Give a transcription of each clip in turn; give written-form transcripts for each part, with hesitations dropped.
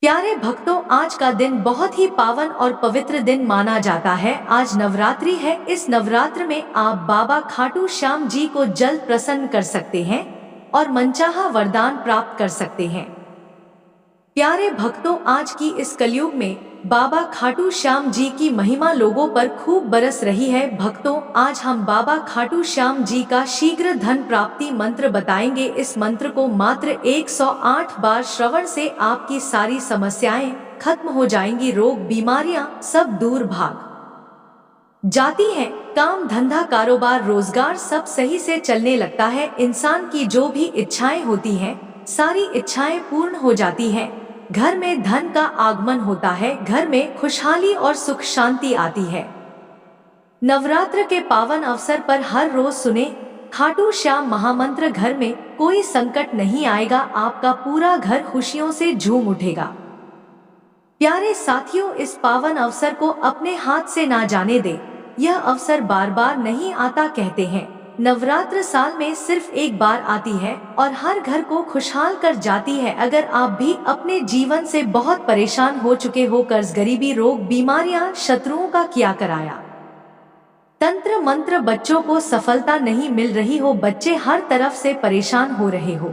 प्यारे भक्तों, आज का दिन बहुत ही पावन और पवित्र दिन माना जाता है। आज नवरात्रि है। इस नवरात्र में आप बाबा खाटू श्याम जी को जल्द प्रसन्न कर सकते हैं और मनचाहा वरदान प्राप्त कर सकते हैं। प्यारे भक्तों, आज की इस कलयुग में बाबा खाटू श्याम जी की महिमा लोगों पर खूब बरस रही है। भक्तों, आज हम बाबा खाटू श्याम जी का शीघ्र धन प्राप्ति मंत्र बताएंगे। इस मंत्र को मात्र 108 बार श्रवण से आपकी सारी समस्याएं खत्म हो जाएंगी। रोग बीमारियां सब दूर भाग जाती हैं। काम धंधा कारोबार रोजगार सब सही से चलने लगता है। इंसान की जो भी इच्छाएं होती हैं, सारी इच्छाएं पूर्ण हो जाती हैं। घर में धन का आगमन होता है। घर में खुशहाली और सुख शांति आती है। नवरात्र के पावन अवसर पर हर रोज सुने खाटू श्याम महामंत्र। घर में कोई संकट नहीं आएगा। आपका पूरा घर खुशियों से झूम उठेगा। प्यारे साथियों, इस पावन अवसर को अपने हाथ से ना जाने दे। यह अवसर बार बार नहीं आता। कहते हैं नवरात्र साल में सिर्फ एक बार आती है और हर घर को खुशहाल कर जाती है। अगर आप भी अपने जीवन से बहुत परेशान हो चुके हो, कर्ज, गरीबी, रोग, बीमारियां, शत्रुओं का क्या कराया, तंत्र मंत्र, बच्चों को सफलता नहीं मिल रही हो, बच्चे हर तरफ से परेशान हो रहे हो,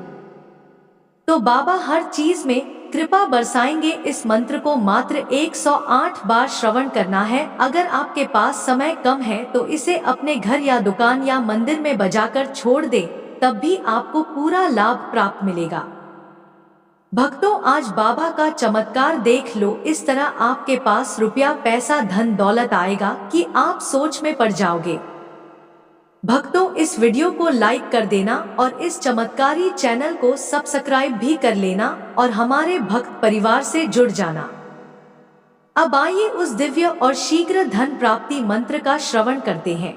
तो बाबा हर चीज में कृपा बरसाएंगे। इस मंत्र को मात्र 108 बार श्रवण करना है। अगर आपके पास समय कम है तो इसे अपने घर या दुकान या मंदिर में बजाकर छोड़ दे, तब भी आपको पूरा लाभ प्राप्त मिलेगा। भक्तों, आज बाबा का चमत्कार देख लो। इस तरह आपके पास रुपया, पैसा, धन दौलत आएगा कि आप सोच में पड़ जाओगे। भक्तों, इस वीडियो को लाइक कर देना और इस चमत्कारी चैनल को सब्सक्राइब भी कर लेना और हमारे भक्त परिवार से जुड़ जाना। अब आइए उस दिव्य और शीघ्र धन प्राप्ति मंत्र का श्रवण करते हैं।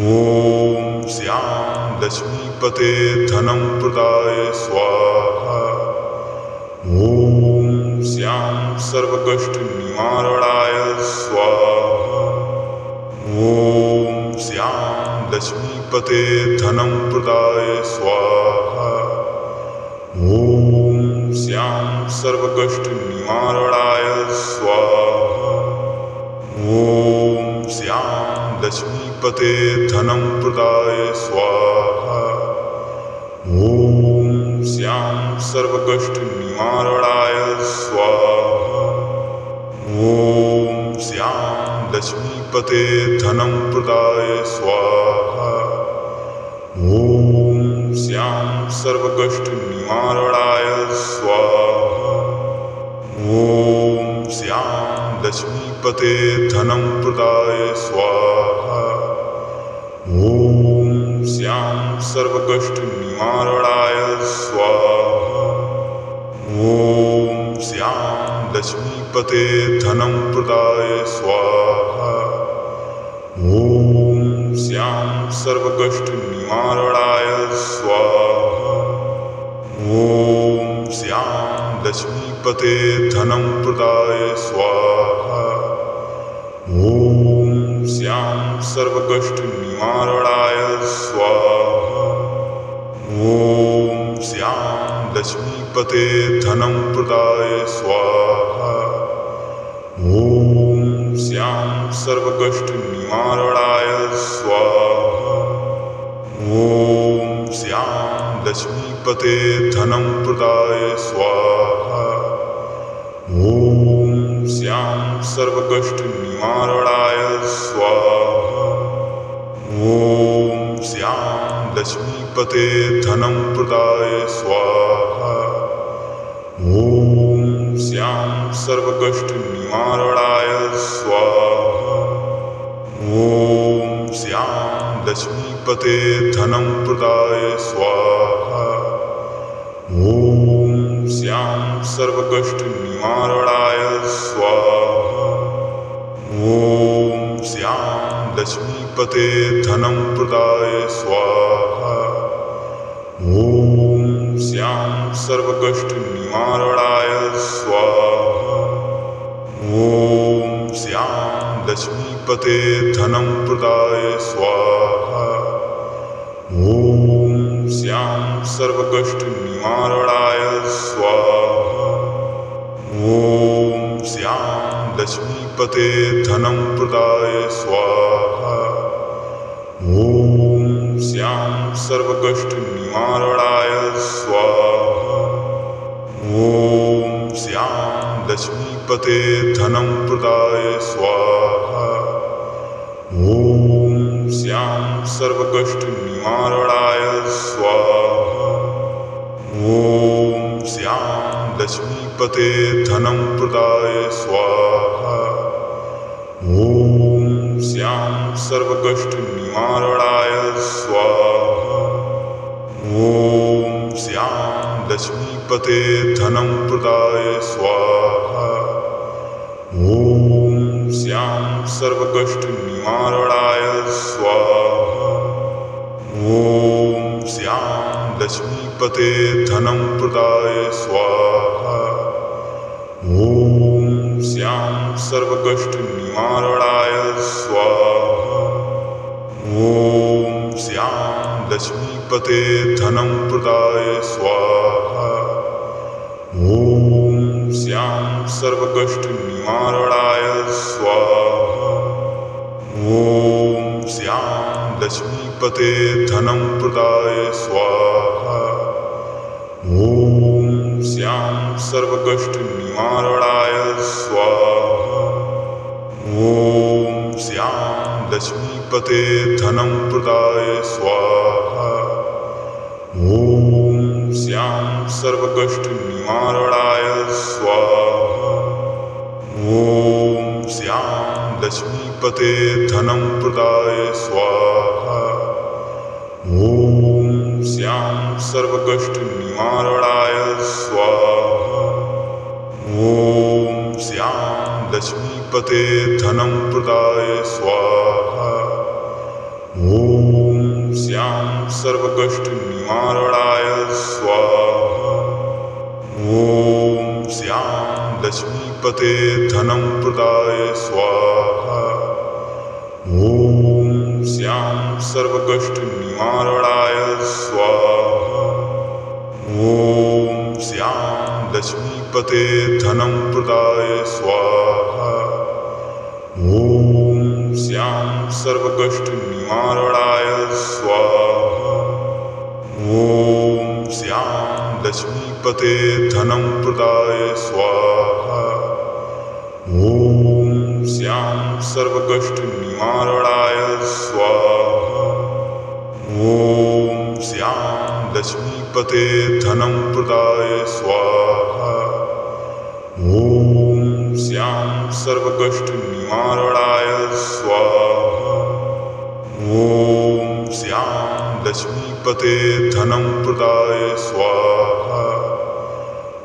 ओम श्याम लक्ष्मीपते धनं प्रदाय स्वाहा। ओम श्याम सर्वकष्ट निवारणाय स्वाहा। ओम श्याम लक्ष्मीपते धनं प्रदाय स्वाहा। ओम श्याम सर्वकष्ट निवारणाय स्वाहा। ओम श्याम लक्ष्मीपते धनं प्रदाय स्वाहा। ओम श्याम सर्वकष्ट निवारणाय स्वाहा। ओम श्याम लक्ष्मीपते धनं प्रदाय स्वाहा। ओम श्याम सर्वकष्ट निवारणाय स्वाहा। ओम श्याम लक्ष्मीपते धनं प्रदाय स्वाहा। ओम श्याम सर्वकष्ट निवारणाय स्वाहा। ओम श्याम लक्ष्मीपते धनं प्रदाय स्वाहा। ओम श्याम सर्वकष्ट निवारणाय स्वाहा। ओम श्याम लक्ष्मीपते धनं प्रदाय स्वाहा। ओम श्याम सर्वकष्ट निवारणाय स्वाहा। ओम श्याम लक्ष्मीपते धनं प्रदाय स्वाहा। ओम श्याम सर्वकष्ट निवारणाय स्वाहा। ओम श्याम लक्ष्मीपते धनं प्रदाय स्वाहा। ओम श्याम सर्वकष्ट निवारणाय स्वाहा। ओम श्याम लक्ष्मीपते धनं प्रदाय स्वाहा। ओम श्याम सर्वकष्ट निवारणाय स्वाहा। ओम श्याम लक्ष्मीपते धनं प्रदाय स्वाहा। ओम श्याम सर्वकष्ट निवारणाय स्वाहा। ओम श्याम लक्ष्मीपते धनं प्रदाय स्वाहा। ओम श्याम सर्वकष्ट निवारणाय स्वाहा। ओम श्याम लक्ष्मीपते धनं प्रदाय स्वाहा। ओम श्याम सर्वकष्ट निवारणाय स्वाहा। लक्ष्मीपते धनं प्रदाय स्वाहा। ॐ श्यां सर्वकष्टनिवारणाय स्वाहा। ॐ श्यां लक्ष्मीपते धनं प्रदाय स्वाहा। ॐ श्यां सर्वकष्टनिवारणाय स्वाहा। ॐ श्यां लक्ष्मीपते धनं प्रदाय स्वाहा। ॐ श्यां सर्वकष्टनिवारणाय स्वाहा। ॐ श्यां लक्ष्मीपते धनं प्रदाय स्वाहा। ॐ श्यां सर्वकष्टनिवारणाय स्वाहा। ॐ श्यां लक्ष्मीपते धनं प्रदाय स्वाहा। ॐ श्यां सर्वकष्टनिवारणाय स्वाहा। ॐ श्यां लक्ष्मीपते धनं प्रदाय स्वाहा। ॐ श्यां सर्वकष्टनिवारणाय स्वाहा। ॐ श्यां लक्ष्मीपते धनं प्रदाय स्वाहा। ॐ श्यां सर्वकष्टनिवारणाय स्वाहा। ॐ श्यां लक्ष्मीपते धनं प्रदाय स्वाहा। ॐ श्यां सर्वकष्टनिवारणाय स्वाहा। ॐ श्यां लक्ष्मीपते धनं प्रदाय स्वाहा। ॐ श्यां सर्वकष्टनिवारणाय स्वाहा। ॐ श्यां लक्ष्मीपते धनं प्रदाय स्वाहा। ॐ श्यां सर्वकष्टनिवारणाय स्वाहा। ॐ श्यां लक्ष्मीपते धनं प्रदाय स्वाहा। ॐ श्यां सर्वकष्टनिवारणाय स्वाहा। ॐ श्यां लक्ष्मीपते धनं प्रदाय स्वाहा। ॐ श्यां सर्वकष्टनिवारणाय स्वाहा। ॐ श्यां लक्ष्मीपते धनं प्रदाय स्वाहा। ॐ श्यां सर्वकष्टनिवारणाय स्वाहा। ॐ श्यां लक्ष्मीपते धनं प्रदाय स्वाहा। ॐ श्यां सर्वकष्टनिवारणाय स्वाहा। ॐ श्यां लक्ष्मीपते धनं प्रदाय स्वाहा।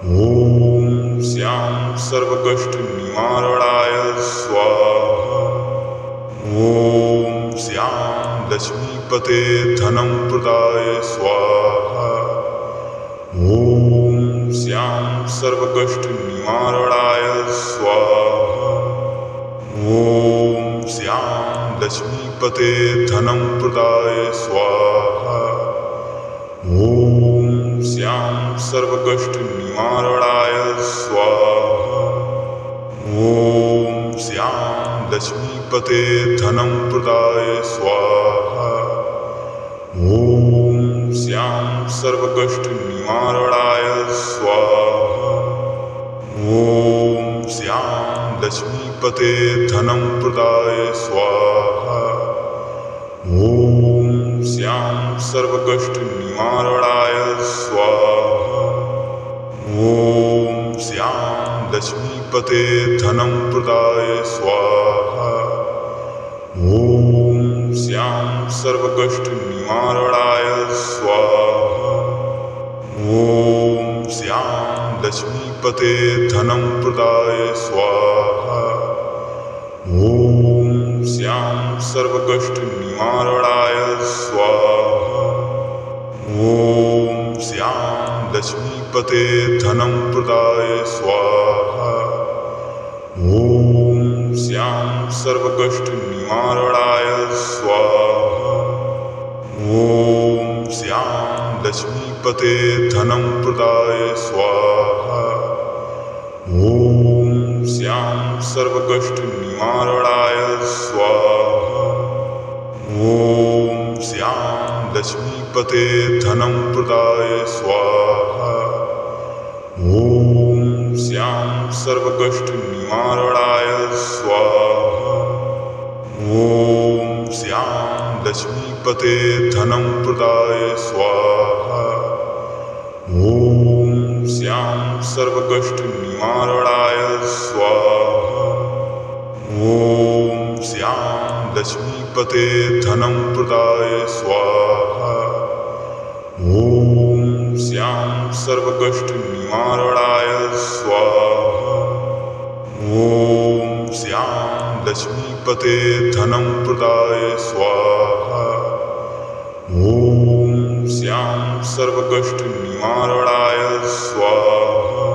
ॐ श्यां सर्वकष्टनिवारणाय स्वाहा। ॐ श्यां लक्ष्मीपते धनं प्रदाय स्वाहा। ॐ श्यां सर्वकष्टनिवारणाय स्वाहा। ॐ श्यां लक्ष्मीपते धनं प्रदाय स्वाहा। ॐ श्यां सर्वकष्टनिवारणाय स्वाहा। ॐ श्यां लक्ष्मीपते धनं प्रदाय स्वाहा। ॐ श्यां सर्वकष्टनिवारणाय स्वाहा। ॐ श्यां लक्ष्मीपते धनं प्रदाय स्वाहा। ॐ श्यां सर्वकष्टनिवारणाय स्वाहा। ॐ श्यां लक्ष्मीपते धनं प्रदाय स्वाहा। ॐ श्यां सर्वकष्टनिवारणाय स्वाहा। ॐ श्यां लक्ष्मीपते धनं प्रदाय स्वाहा। ॐ श्यां सर्वकष्टनिवारणाय स्वाहा। ॐ श्यां लक्ष्मीपते धनं प्रदाय स्वाहा। ॐ श्यां सर्वकष्टनिवारणाय स्वाहा। ॐ श्यां लक्ष्मीपते धनं प्रदाय स्वाहा। ॐ श्यां सर्वकष्टनिवारणाय स्वाहा। ॐ श्यां लक्ष्मीपते धनं प्रदाय स्वाहा। ॐ श्यां सर्वकष्टनिवारणाय स्वाहा। ॐ श्यां लक्ष्मीपते धनं प्रदाय स्वाहा। ॐ श्यां सर्वकष्टनिवारणाय स्वाहा। ॐ श्यां लक्ष्मीपते धनं प्रदाय स्वाहा। ॐ श्यां सर्वकष्टनिवारणाय स्वाहा। ॐ श्यां लक्ष्मीपते धनं प्रदाय स्वाहा। ॐ श्यां सर्वकष्टनिवारणाय स्वाहा।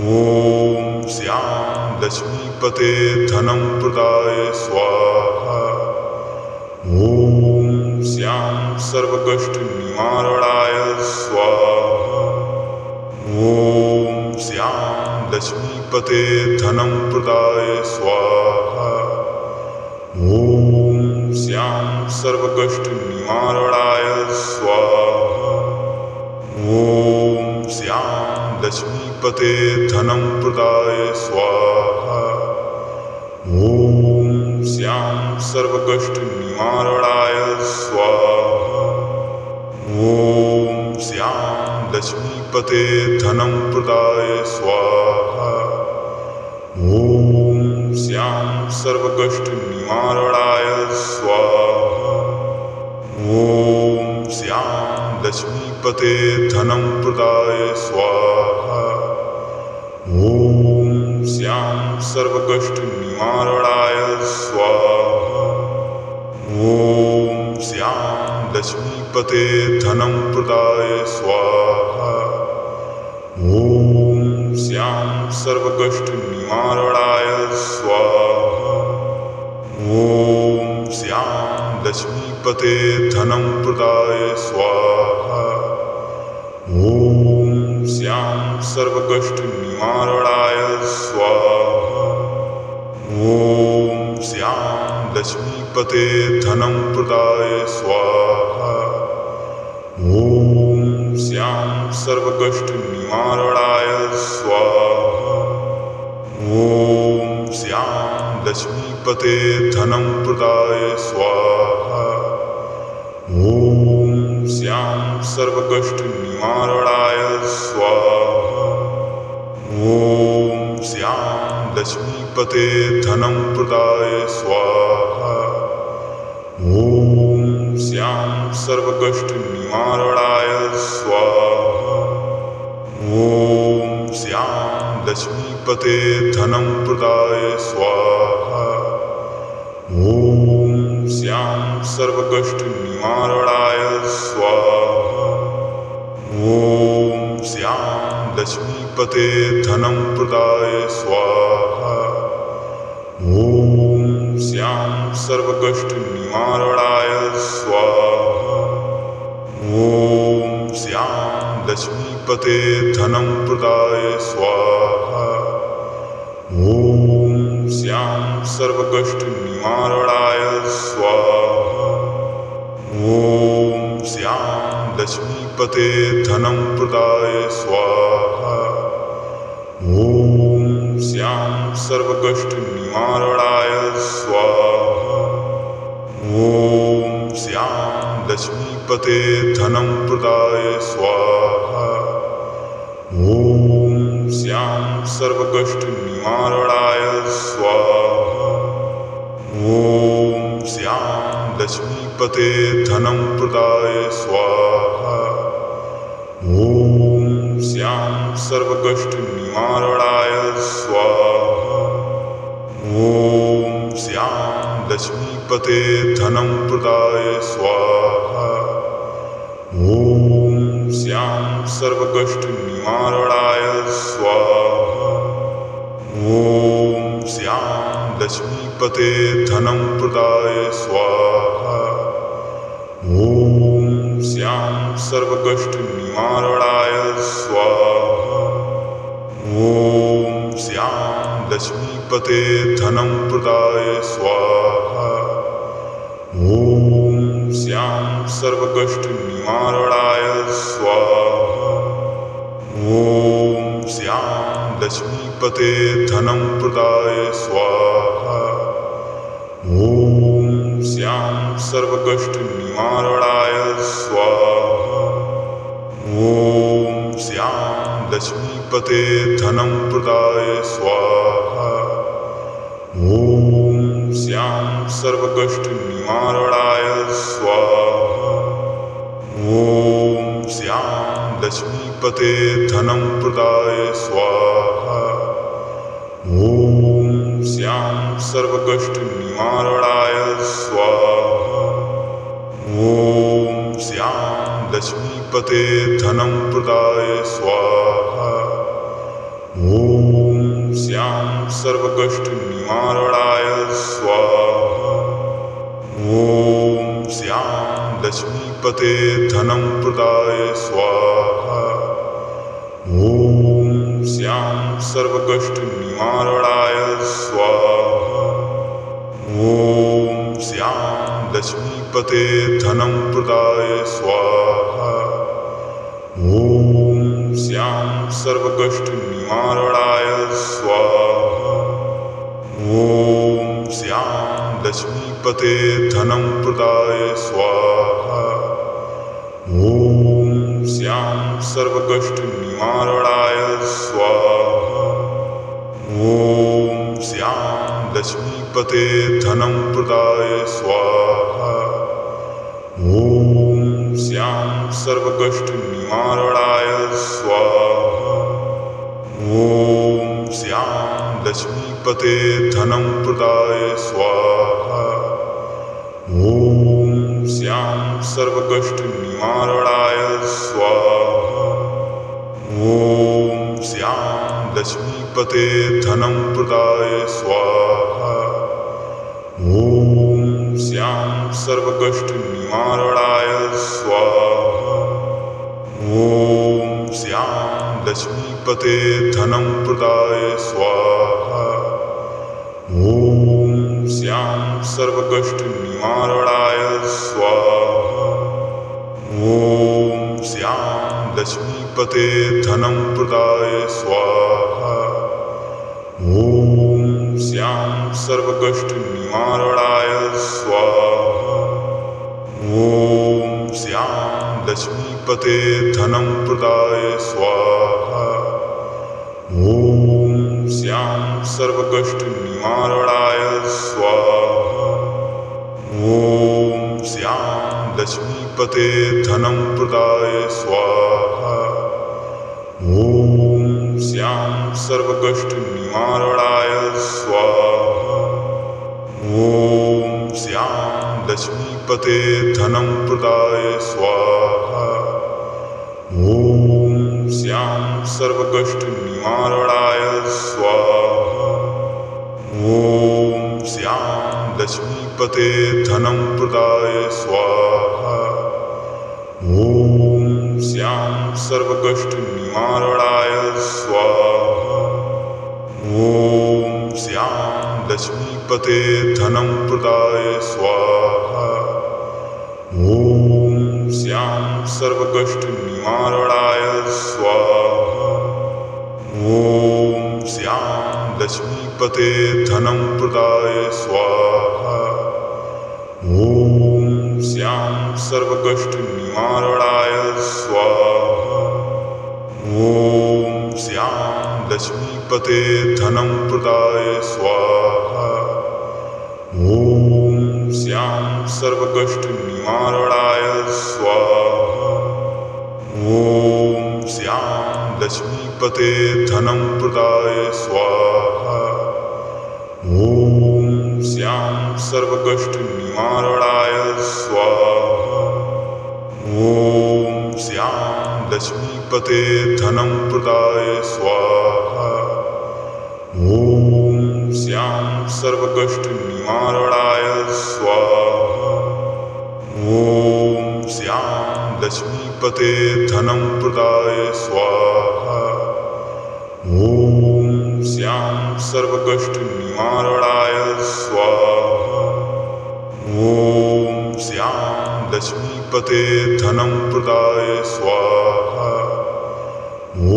ॐ श्यां लक्ष्मीपते धनं प्रदाय स्वाहा। ॐ श्यां सर्वकष्टनिवारणाय स्वाहा। ॐ श्यां लक्ष्मीपते धनं प्रदाय स्वाहा। ॐ श्यां सर्वकष्टनिवारणाय स्वाहा। ॐ श्यां लक्ष्मीपते धनं प्रदाय स्वाहा। ॐ श्यां सर्वकष्टनिवारणाय स्वाहा। ॐ श्यां लक्ष्मीपते धनं प्रदाय स्वाहा। ॐ श्यां सर्वकष्टनिवारणाय स्वाहा। ॐ श्यां लक्ष्मीपते धनं प्रदाय स्वाहा। ॐ श्यां सर्वकष्टनिवारणाय स्वाहा। ॐ श्यां लक्ष्मीपते धनं प्रदाय स्वाहा। ॐ श्यां सर्वकष्टनिवारणाय स्वाहा। ॐ श्यां लक्ष्मीपते धनं प्रदाय स्वाहा। ॐ श्यां सर्वकष्टनिवारणाय स्वाहा। ॐ श्यां लक्ष्मीपते धनं प्रदाय स्वाहा। ॐ श्यां सर्वकष्टनिवारणाय स्वाहा। ॐ श्यां लक्ष्मीपते धनं प्रदाय स्वाहा। ॐ श्यां सर्वकष्टनिवारणाय स्वाहा। ॐ श्यां लक्ष्मीपते धनं प्रदाय स्वाहा। ॐ श्यां सर्वकष्टनिवारणाय स्वाहा। ॐ श्यां लक्ष्मीपते धनं प्रदाय स्वाहा। ॐ श्यां सर्वकष्टनिवारणाय स्वाहा। ॐ श्यां लक्ष्मीपते धनं प्रदाय स्वाहा। ॐ श्यां सर्वकष्टनिवारणाय स्वाहा। ॐ श्यां लक्ष्मीपते धनं प्रदाय स्वाहा। ॐ श्यां सर्वकष्टनिवारणाय स्वाहा। ॐ श्यां लक्ष्मीपते धनं प्रदाय स्वाहा। ॐ श्यां सर्वकष्टनिवारणाय स्वाहा। ॐ श्यां लक्ष्मीपते धनं प्रदाय स्वाहा। ॐ श्यां सर्वकष्टनिवारणाय स्वाहा। ॐ श्यां लक्ष्मीपते धनं प्रदाय स्वाहा। ॐ श्यां सर्वकष्टनिवारणाय स्वाहा। ॐ श्यां लक्ष्मीपते धनं प्रदाय स्वाहा। ॐ श्यां सर्वकष्टनिवारणाय स्वाहा। ॐ श्यां लक्ष्मीपते धनं प्रदाय स्वाहा। ॐ श्यां सर्वकष्टनिवारणाय स्वाहा। ॐ श्यां लक्ष्मीपते धनं प्रदाय स्वाहा। ॐ श्यां सर्वकष्टनिवारणाय स्वाहा। ॐ श्यां लक्ष्मीपते धनं प्रदाय स्वाहा। ॐ श्यां सर्वकष्टनिवारणाय स्वाहा। ॐ श्यां लक्ष्मीपते धनं प्रदाय स्वाहा। ॐ श्यां सर्वकष्टनिवारणाय स्वाहा। ॐ श्यां लक्ष्मीपते धनं प्रदाय स्वाहा। ॐ श्यां सर्वकष्टनिवारणाय स्वाहा। ॐ श्यां लक्ष्मीपते धनं प्रदाय स्वाहा। ॐ श्यां सर्वकष्टनिवारणाय स्वाहा। ॐ श्यां लक्ष्मीपते धनं प्रदाय स्वाहा। ॐ श्यां सर्वकष्टनिवारणाय स्वाहा। ॐ श्यां लक्ष्मीपते धनं प्रदाय स्वाहा। ॐ श्यां सर्वकष्टनिवारणाय स्वाहा। ॐ श्यां लक्ष्मीपते धनं प्रदाय स्वाहा। ॐ श्यां सर्वकष्टनिवारणाय स्वाहा। ॐ श्यां लक्ष्मीपते धनं प्रदाय स्वाहा। ॐ श्यां सर्वकष्टनिवारणाय स्वाहा। ॐ श्यां लक्ष्मीपते धनं प्रदाय स्वाहा। ॐ श्यां सर्वकष्टनिवारणाय स्वाहा। ॐ श्यां लक्ष्मीपते धनं प्रदाय स्वाहा। ॐ श्यां सर्वकष्टनिवारणाय स्वाहा। ॐ श्यां लक्ष्मीपते धनं प्रदाय स्वाहा। ॐ श्यां सर्वकष्टनिवारणाय स्वाहा। ॐ श्यां लक्ष्मीपते धनं प्रदाय स्वाहा। ॐ श्यां सर्वकष्टनिवारणाय स्वाहा। ॐ श्यां लक्ष्मीपते धनं प्रदाय स्वाहा। ॐ श्यां सर्वकष्टनिवारणाय स्वाहा। ॐ श्यां लक्ष्मीपते धनं प्रदाय स्वाहा। ॐ श्यां सर्वकष्टनिवारणाय स्वाहा। ॐ श्यां लक्ष्मीपते धनं प्रदाय स्वाहा। ॐ श्यां सर्वकष्टनिवारणाय स्वाहा। ॐ श्यां लक्ष्मीपते धनं प्रदाय स्वाहा। ॐ श्यां सर्वकष्टनिवारणाय स्वाहा। ॐ श्यां लक्ष्मीपते धनं प्रदाय स्वाहा। ॐ श्यां सर्वकष्टनिवारणाय स्वाहा। ॐ श्यां लक्ष्मीपते धनं प्रदाय स्वाहा। ॐ श्यां सर्वकष्टनिवारणाय स्वाहा। ॐ श्यां लक्ष्मीपते धनं प्रदाय स्वाहा। ॐ श्यां सर्वकष्टनिवारणाय स्वाहा। ॐ श्यां लक्ष्मीपते धनं प्रदाय स्वाहा। ॐ श्यां सर्वकष्टनिवारणाय स्वाहा। ॐ श्यां लक्ष्मीपते धनं प्रदाय स्वाहा। ॐ श्यां सर्वकष्टनिवारणाय स्वाहा। ॐ श्यां लक्ष्मीपते धनं प्रदाय स्वाहा। ॐ श्यां सर्वकष्टनिवारणाय स्वाहा। ॐ श्यां लक्ष्मीपते धनं प्रदाय स्वाहा।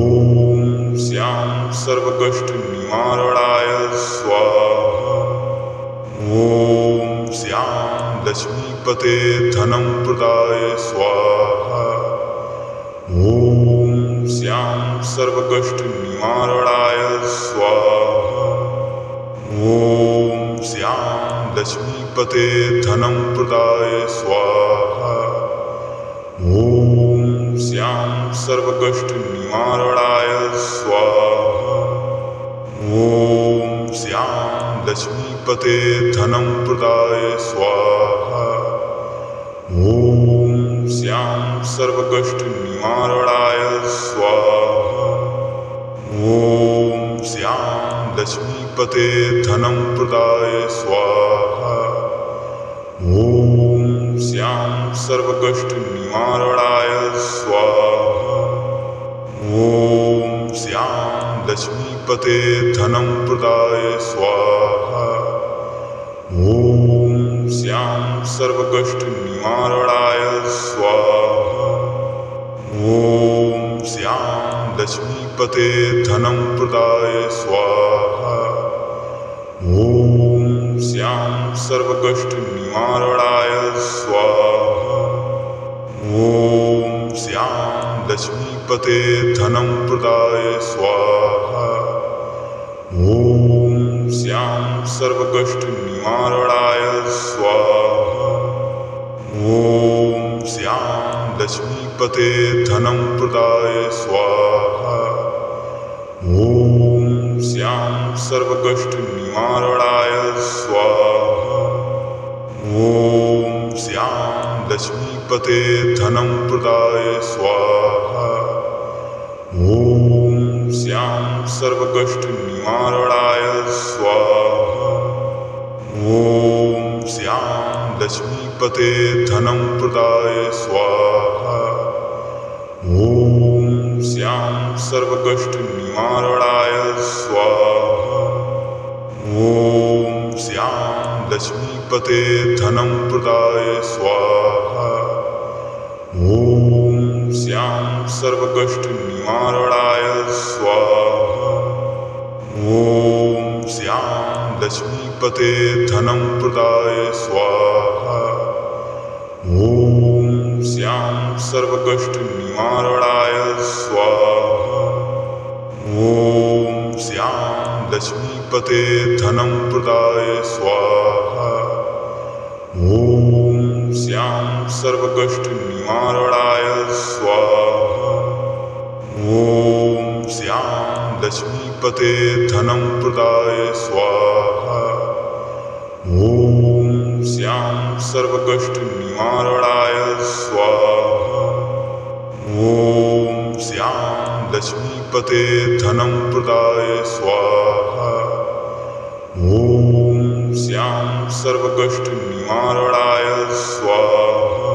ॐ श्यां सर्वकष्टनिवारणाय स्वाहा। ॐ श्यां लक्ष्मीपते धनं प्रदाय स्वाहा। ॐ श्यां सर्वकष्टनिवारणाय स्वाहा। ॐ श्यां लक्ष्मीपते धनं प्रदाय स्वाहा। ॐ श्यां सर्वकष्टनिवारणाय स्वाहा। ॐ श्यां लक्ष्मीपते धनं प्रदाय स्वाहा। ॐ श्यां सर्वकष्टनिवारणाय स्वाहा। ॐ श्यां लक्ष्मीपते धनं प्रदाय स्वाहा। ॐ श्यां सर्वकष्टनिवारणाय स्वाहा। ॐ श्यां लक्ष्मीपते धनं प्रदाय स्वाहा। ॐ श्यां सर्वकष्टनिवारणाय स्वाहा। ॐ श्यां लक्ष्मीपते धनं प्रदाय स्वाहा। ॐ श्यां सर्वकष्टनिवारणाय स्वाहा। ॐ श्यां लक्ष्मीपते धनं प्रदाय स्वाहा। ॐ श्यां सर्वकष्टनिवारणाय स्वाहा। ॐ श्यां लक्ष्मीपते धनं प्रदाय स्वाहा। ॐ श्यां सर्वकष्टनिवारणाय स्वाहा। ॐ श्यां लक्ष्मीपते धनं प्रदाय स्वाहा। ॐ श्यां सर्वकष्टनिवारणाय स्वाहा। ॐ श्यां लक्ष्मीपते धनं प्रदाय स्वाहा। ॐ श्यां सर्वकष्टनिवारणाय स्वाहा। ॐ श्यां लक्ष्मीपते धनं प्रदाय स्वाहा। ॐ श्यां सर्वकष्टनिवारणाय स्वाहा। ॐ श्यां लक्ष्मीपते धनं प्रदाय स्वाहा। ॐ श्यां सर्वकष्टनिवारणाय स्वाहा। ॐ श्यां लक्ष्मीपते धनं प्रदाय स्वाहा। ॐ श्यां सर्वकष्टनिवारणाय स्वाहा। ॐ श्यां लक्ष्मीपते धनं प्रदाय स्वाहा। ॐ श्यां सर्वकष्टनिवारणाय स्वाहा। ॐ श्यां लक्ष्मीपते धनं प्रदाय स्वाहा। ॐ श्यां सर्वकष्टनिवारणाय स्वाहा।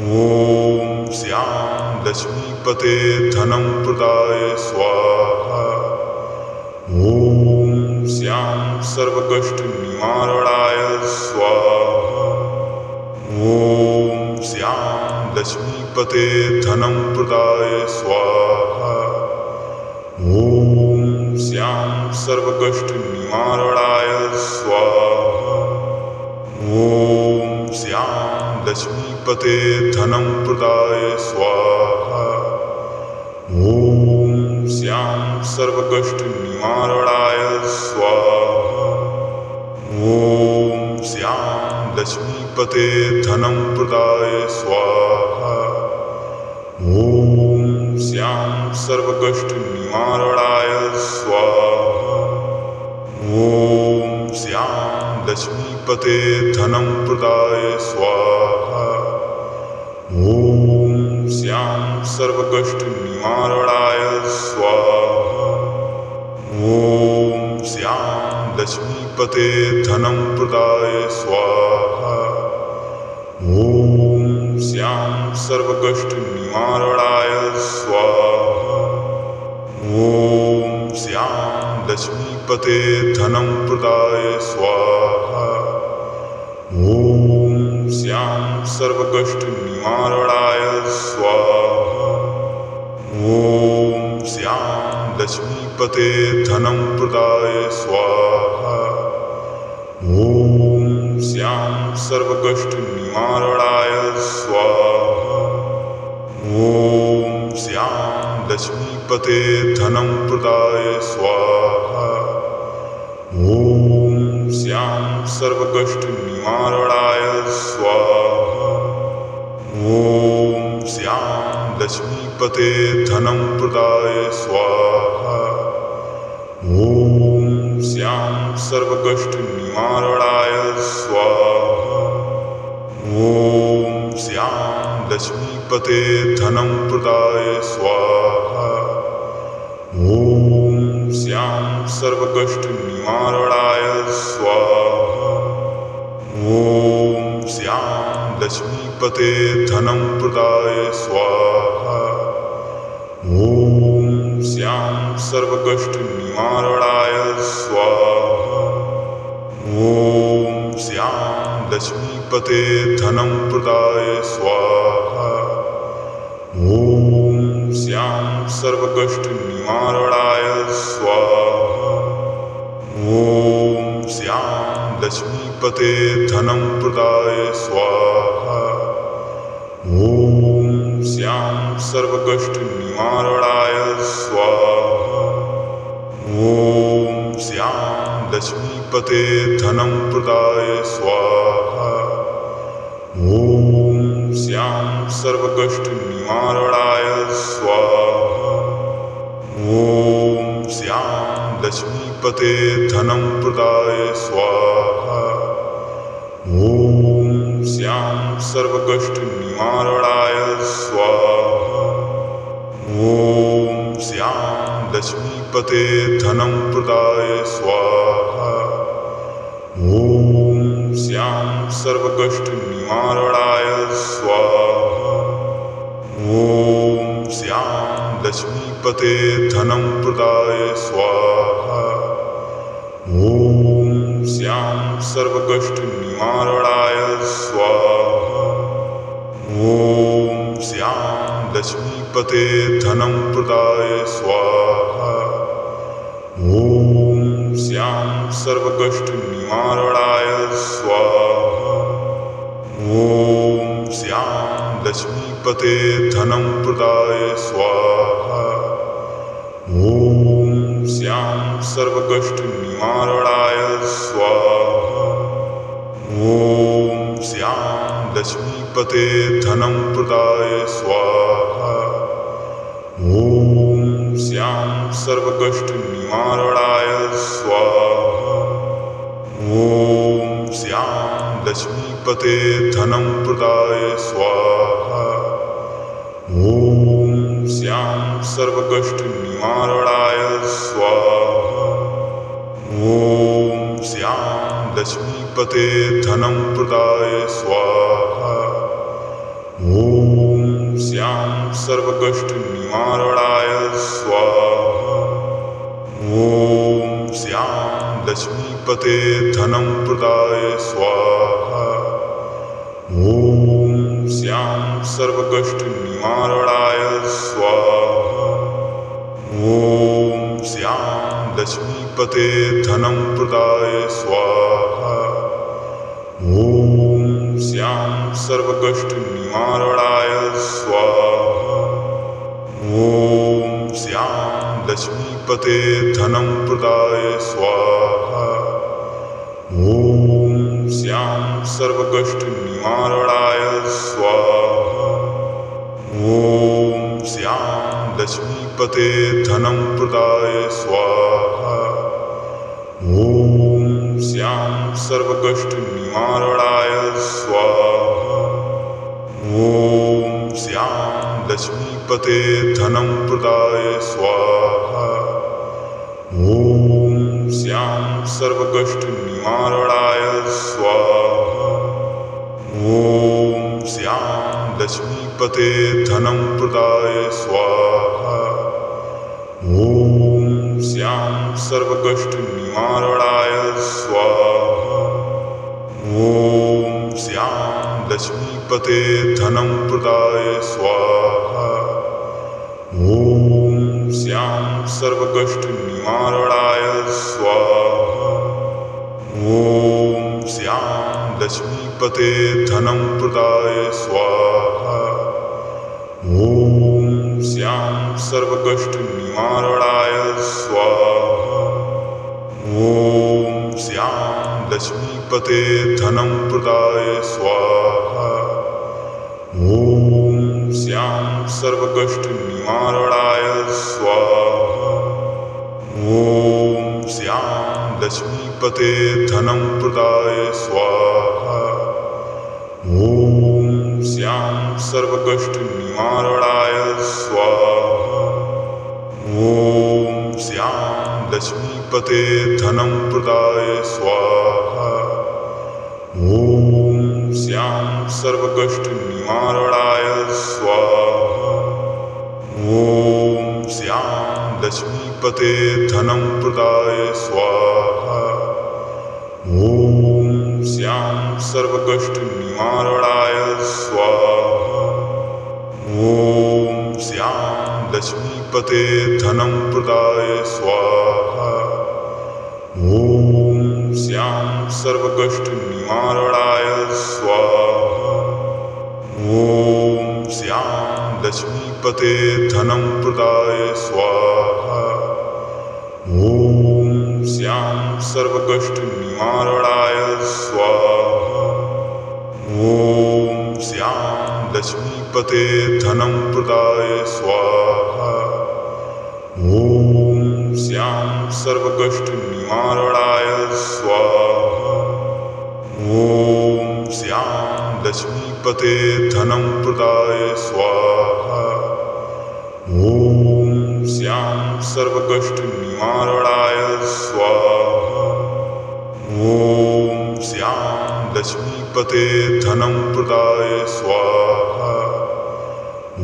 ॐ श्यां लक्ष्मीपते धनं प्रदाय स्वाहा। ॐ श्यां सर्वकष्टनिवारणाय स्वाहा। ॐ श्यां लक्ष्मीपते धनं प्रदाय स्वाहा। ॐ श्यां सर्वकष्टनिवारणाय स्वाहा। ॐ श्यां लक्ष्मीपते धनं प्रदाय स्वाहा। ॐ श्यां सर्वकष्टनिवारणाय स्वाहा। ॐ श्यां लक्ष्मीपते धनं प्रदाय स्वाहा। ॐ श्यां सर्वकष्टनिवारणाय स्वाहा। ॐ श्यां लक्ष्मीपते धनं प्रदाय स्वाहा। ॐ श्यां सर्वकष्टनिवारणाय स्वाहा। ॐ श्यां लक्ष्मीपते धनं प्रदाय स्वाहा। ॐ श्यां सर्वकष्टनिवारणाय स्वाहा। ॐ श्यां लक्ष्मीपते धनं प्रदाय स्वाहा। ॐ श्यां सर्वकष्टनिवारणाय स्वाहा। ॐ श्यां लक्ष्मीपते धनं प्रदाय स्वाहा। ॐ श्यां सर्वकष्टनिवारणाय स्वाहा। ॐ श्यां लक्ष्मीपते धनं प्रदाय स्वाहा। ॐ श्यां सर्वकष्टनिवारणाय स्वाहा। ॐ श्यां लक्ष्मीपते धनं प्रदाय स्वाहा। ॐ श्यां सर्वकष्टनिवारणाय स्वाहा। ॐ श्यां लक्ष्मीपते धनं प्रदाय स्वाहा। ॐ श्यां सर्वकष्टनिवारणाय स्वाहा। ॐ श्यां लक्ष्मीपते धनं प्रदाय स्वाहा। ॐ श्यां सर्वकष्टनिवारणाय स्वाहा। ॐ श्यां लक्ष्मीपते धनं प्रदाय स्वाहा। ॐ श्यां सर्वकष्टनिवारणाय स्वाहा। ॐ श्यां लक्ष्मीपते धनं प्रदाय स्वाहा। ॐ श्यां सर्वकष्टनिवारणाय स्वाहा। ॐ श्यां लक्ष्मीपते धनं प्रदाय स्वाहा। ॐ श्यां सर्वकष्टनिवारणाय स्वाहा। ॐ श्यां लक्ष्मीपते धनं प्रदाय स्वाहा। ॐ श्यां सर्वकष्टनिवारणाय स्वाहा। ॐ श्यां लक्ष्मीपते धनं प्रदाय स्वाहा। ॐ श्यां सर्वकष्टनिवारणाय स्वाहा। ॐ श्यां लक्ष्मीपते धनं प्रदाय स्वाहा। ॐ श्यां सर्वकष्टनिवारणाय स्वाहा। ॐ श्यां लक्ष्मीपते धनं प्रदाय स्वाहा। ॐ श्यां सर्वकष्टनिवारणाय स्वाहा। ॐ श्यां लक्ष्मीपते धनं प्रदाय स्वाहा। ॐ श्यां सर्वकष्टनिवारणाय स्वाहा। ॐ श्यां लक्ष्मीपते धनं प्रदाय स्वाहा। ॐ श्यां सर्वकष्टनिवारणाय स्वाहा। ॐ श्यां लक्ष्मीपते धनं प्रदाय स्वाहा। ॐ श्यां सर्वकष्टनिवारणाय स्वाहा। ॐ श्यां लक्ष्मीपते धनं प्रदाय स्वाहा। ॐ श्यां सर्वकष्टनिवारणाय स्वाहा। ॐ श्यां लक्ष्मीपते धनं प्रदाय स्वाहा। ॐ श्यां सर्वकष्टनिवारणाय स्वाहा। ॐ श्यां लक्ष्मीपते धनं प्रदाय स्वाहा। ॐ श्यां सर्वकष्टनिवारणाय स्वाहा। ॐ श्यां लक्ष्मीपते धनं प्रदाय स्वाहा। ॐ श्यां सर्वकष्टनिवारणाय स्वाहा। ॐ श्यां लक्ष्मीपते धनं प्रदाय स्वाहा। ॐ श्यां सर्वकष्टनिवारणाय स्वाहा। ॐ श्यां लक्ष्मीपते धनं प्रदाय स्वाहा। ॐ श्यां सर्वकष्टनिवारणाय स्वाहा। ॐ श्यां लक्ष्मीपते धनं प्रदाय स्वाहा। ॐ श्याम सर्वकष्टनिवारणाय स्वाहा। ॐ श्याम लक्ष्मीपते धनं प्रदाय स्वाहा। ॐ श्याम सर्वकष्टनिवारणाय स्वाहा। ॐ श्याम लक्ष्मीपते धनं प्रदाय स्वाहा। ॐ श्याम सर्वकष्टनिवारणाय स्वाहा। ॐ श्याम लक्ष्मीपते धनं प्रदाय स्वाहा। ॐ श्याम सर्वकष्टनिवारणाय स्वाहा। ॐ श्याम लक्ष्मीपते धनं प्रदाय स्वाहा। ॐ श्याम सर्वकष्टनिवारणाय स्वाहा। ॐ श्याम लक्ष्मीपते धनं प्रदाय स्वाहा। ॐ श्याम सर्वकष्टनिवारणाय स्वाहा। ॐ श्याम लक्ष्मीपते धनं प्रदाय स्वाहा। ॐ श्याम सर्वकष्टनिवारणाय स्वाहा। ॐ श्याम लक्ष्मीपते धनं प्रदाय स्वाहा। ॐ श्याम सर्वकष्टनिवारणाय स्वाहा। ॐ श्याम लक्ष्मीपते धनं प्रदाय स्वाहा। ॐ श्याम सर्वकष्टनिवारणाय स्वाहा। ॐ श्याम लक्ष्मीपते धनं प्रदाय स्वाहा। ॐ श्याम सर्वकष्टनिवारणाय स्वाहा। ॐ श्याम लक्ष्मीपते धनं प्रदाय स्वाहा। ॐ श्याम सर्वकष्टनिवारणाय स्वाहा। ॐ श्याम लक्ष्मीपते धनं प्रदाय स्वाहा। ॐ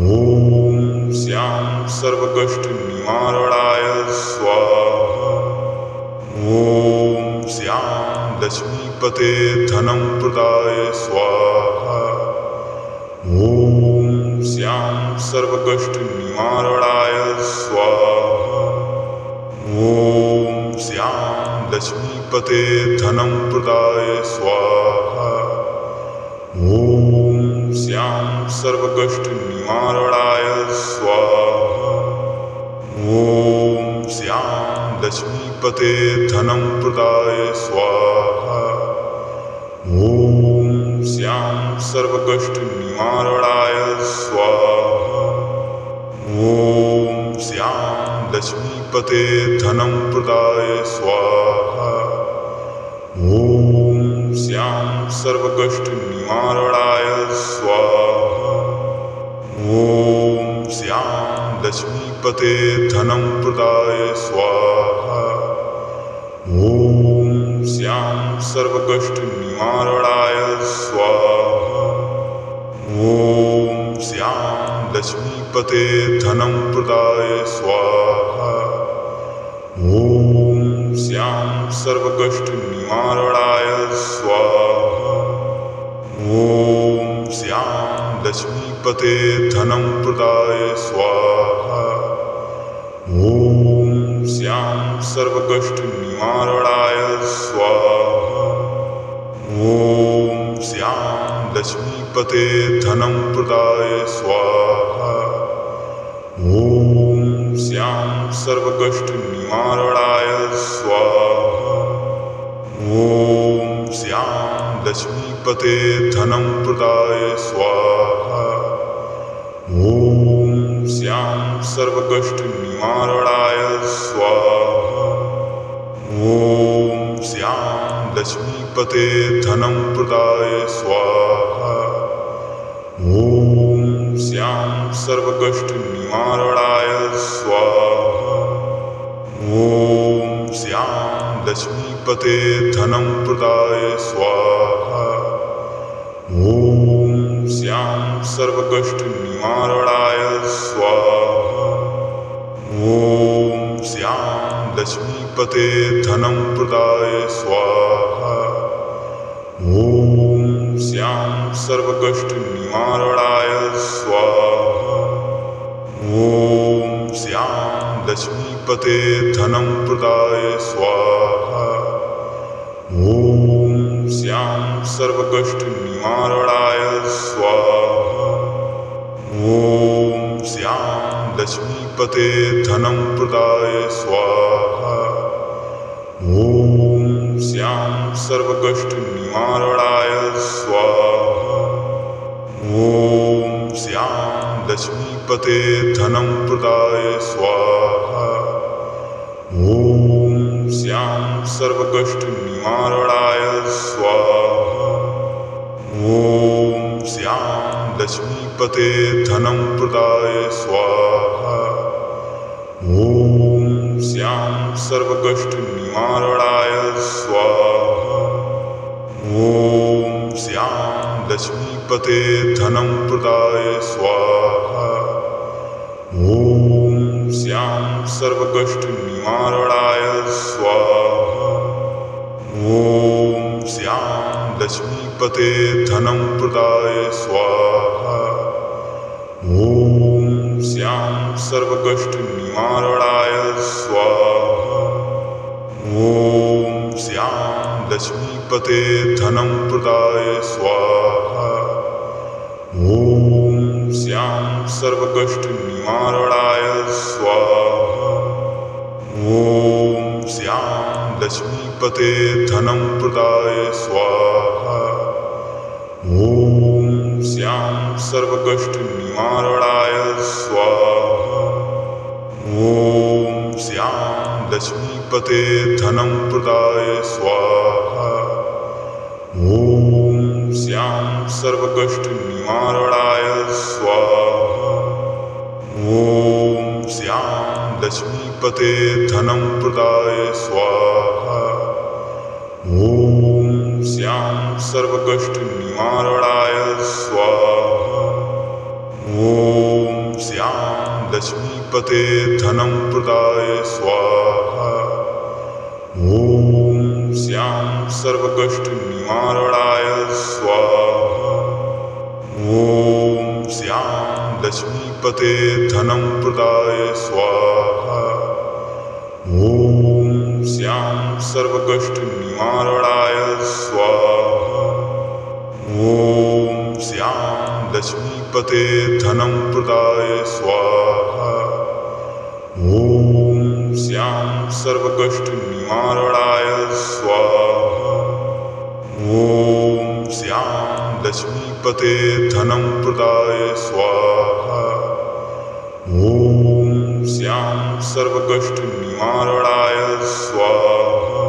श्याम सर्वकष्टनिवारणाय स्वाहा। ॐ श्याम लक्ष्मीपते धनं प्रदाय स्वाहा। ॐ श्याम सर्वकष्टनिवारणाय स्वाहा। ॐ श्याम लक्ष्मीपते धनं प्रदाय स्वाहा। ॐ श्याम सर्वकष्टनिवारणाय स्वाहा। ॐ श्याम लक्ष्मीपते धनं प्रदाय स्वाहा। ॐ श्याम सर्वकष्टनिवारणाय स्वाहा। ॐ श्याम लक्ष्मीपते धनं प्रदाय स्वाहा। ॐ श्याम सर्वकष्टनिवारणाय स्वाहा। ॐ श्याम लक्ष्मीपते धनं प्रदाय स्वाहा। ॐ श्याम सर्वकष्टनिवारणाय स्वाहा। ॐ श्याम लक्ष्मीपते धनं प्रदाय स्वाहा। ॐ श्याम सर्वकष्टनिवारणाय स्वाहा। ॐ श्याम लक्ष्मीपते धनं प्रदाय स्वाहा। ॐ श्याम सर्वकष्टनिवारणाय स्वाहा। ॐ श्याम लक्ष्मीपते धनं प्रदाय स्वाहा। ॐ श्याम सर्वकष्टनिवारणाय स्वाहा। ॐ श्याम लक्ष्मीपते धनं प्रदाय स्वाहा। ॐ श्याम सर्वकष्टनिवारणाय स्वाहा। ॐ श्याम लक्ष्मीपते धनं प्रदाय स्वाहा। ॐ श्याम सर्वकष्टनिवारणाय स्वाहा। ॐ श्याम लक्ष्मीपते धनं प्रदाय स्वाहा। ॐ श्याम सर्वकष्टनिवारणाय स्वाहा। ॐ श्याम लक्ष्मीपते धनं प्रदाय स्वाहा। ॐ श्यां सर्वकष्टनिवारणाय स्वाहा। ॐ श्यां लक्ष्मीपते धनं प्रदाय स्वाहा। ॐ श्यां सर्वकष्टनिवारणाय स्वाहा। ॐ श्यां लक्ष्मीपते धनं प्रदाय स्वाहा। ॐ श्यां सर्वकष्टनिवारणाय स्वाहा। ॐ श्यां लक्ष्मीपते धनं प्रदाय स्वाहा। ॐ श्यां सर्वकष्टनिवारणाय स्वाहा। ॐ श्यां लक्ष्मीपते धनं प्रदाय स्वाहा। ॐ श्यां सर्वकष्टनिवारणाय स्वाहा। ॐ श्यां लक्ष्मीपते धनं प्रदाय स्वाहा। ॐ श्यां सर्वकष्टनिवारणाय स्वाहा। ॐ श्यां लक्ष्मीपते धनं प्रदाय स्वाहा। ॐ श्यां सर्वकष्टनिवारणाय स्वाहा। ॐ श्यां लक्ष्मीपते धनं प्रदाय स्वाहा। ॐ श्यां सर्वकष्टनिवारणाय स्वाहा। ॐ श्यां लक्ष्मीपते धनं प्रदाय स्वाहा। ॐ श्यां सर्वकष्टनिवारणाय स्वाहा। ॐ श्यां लक्ष्मीपते धनं प्रदाय स्वाहा। ॐ श्यां सर्वकष्टनिवारणाय स्वाहा। ॐ श्यां लक्ष्मीपते धनं प्रदाय स्वाहा। ॐ श्यां सर्वकष्टनिवारणाय स्वाहा। ॐ श्यां लक्ष्मीपते धनं प्रदाय स्वाहा। ॐ श्यां सर्वकष्टनिवारणाय स्वाहा। ॐ श्यां लक्ष्मीपते धनं प्रदाय स्वाहा। ॐ श्यां सर्वकष्टनिवारणाय स्वाहा। ॐ श्यां लक्ष्मीपते धनं प्रदाय स्वाहा। ॐ श्यां सर्वकष्टनिवारणाय स्वाहा। ॐ श्यां लक्ष्मीपते धनं प्रदाय स्वाहा। ॐ श्यां सर्वकष्टनिवारणाय स्वाहा।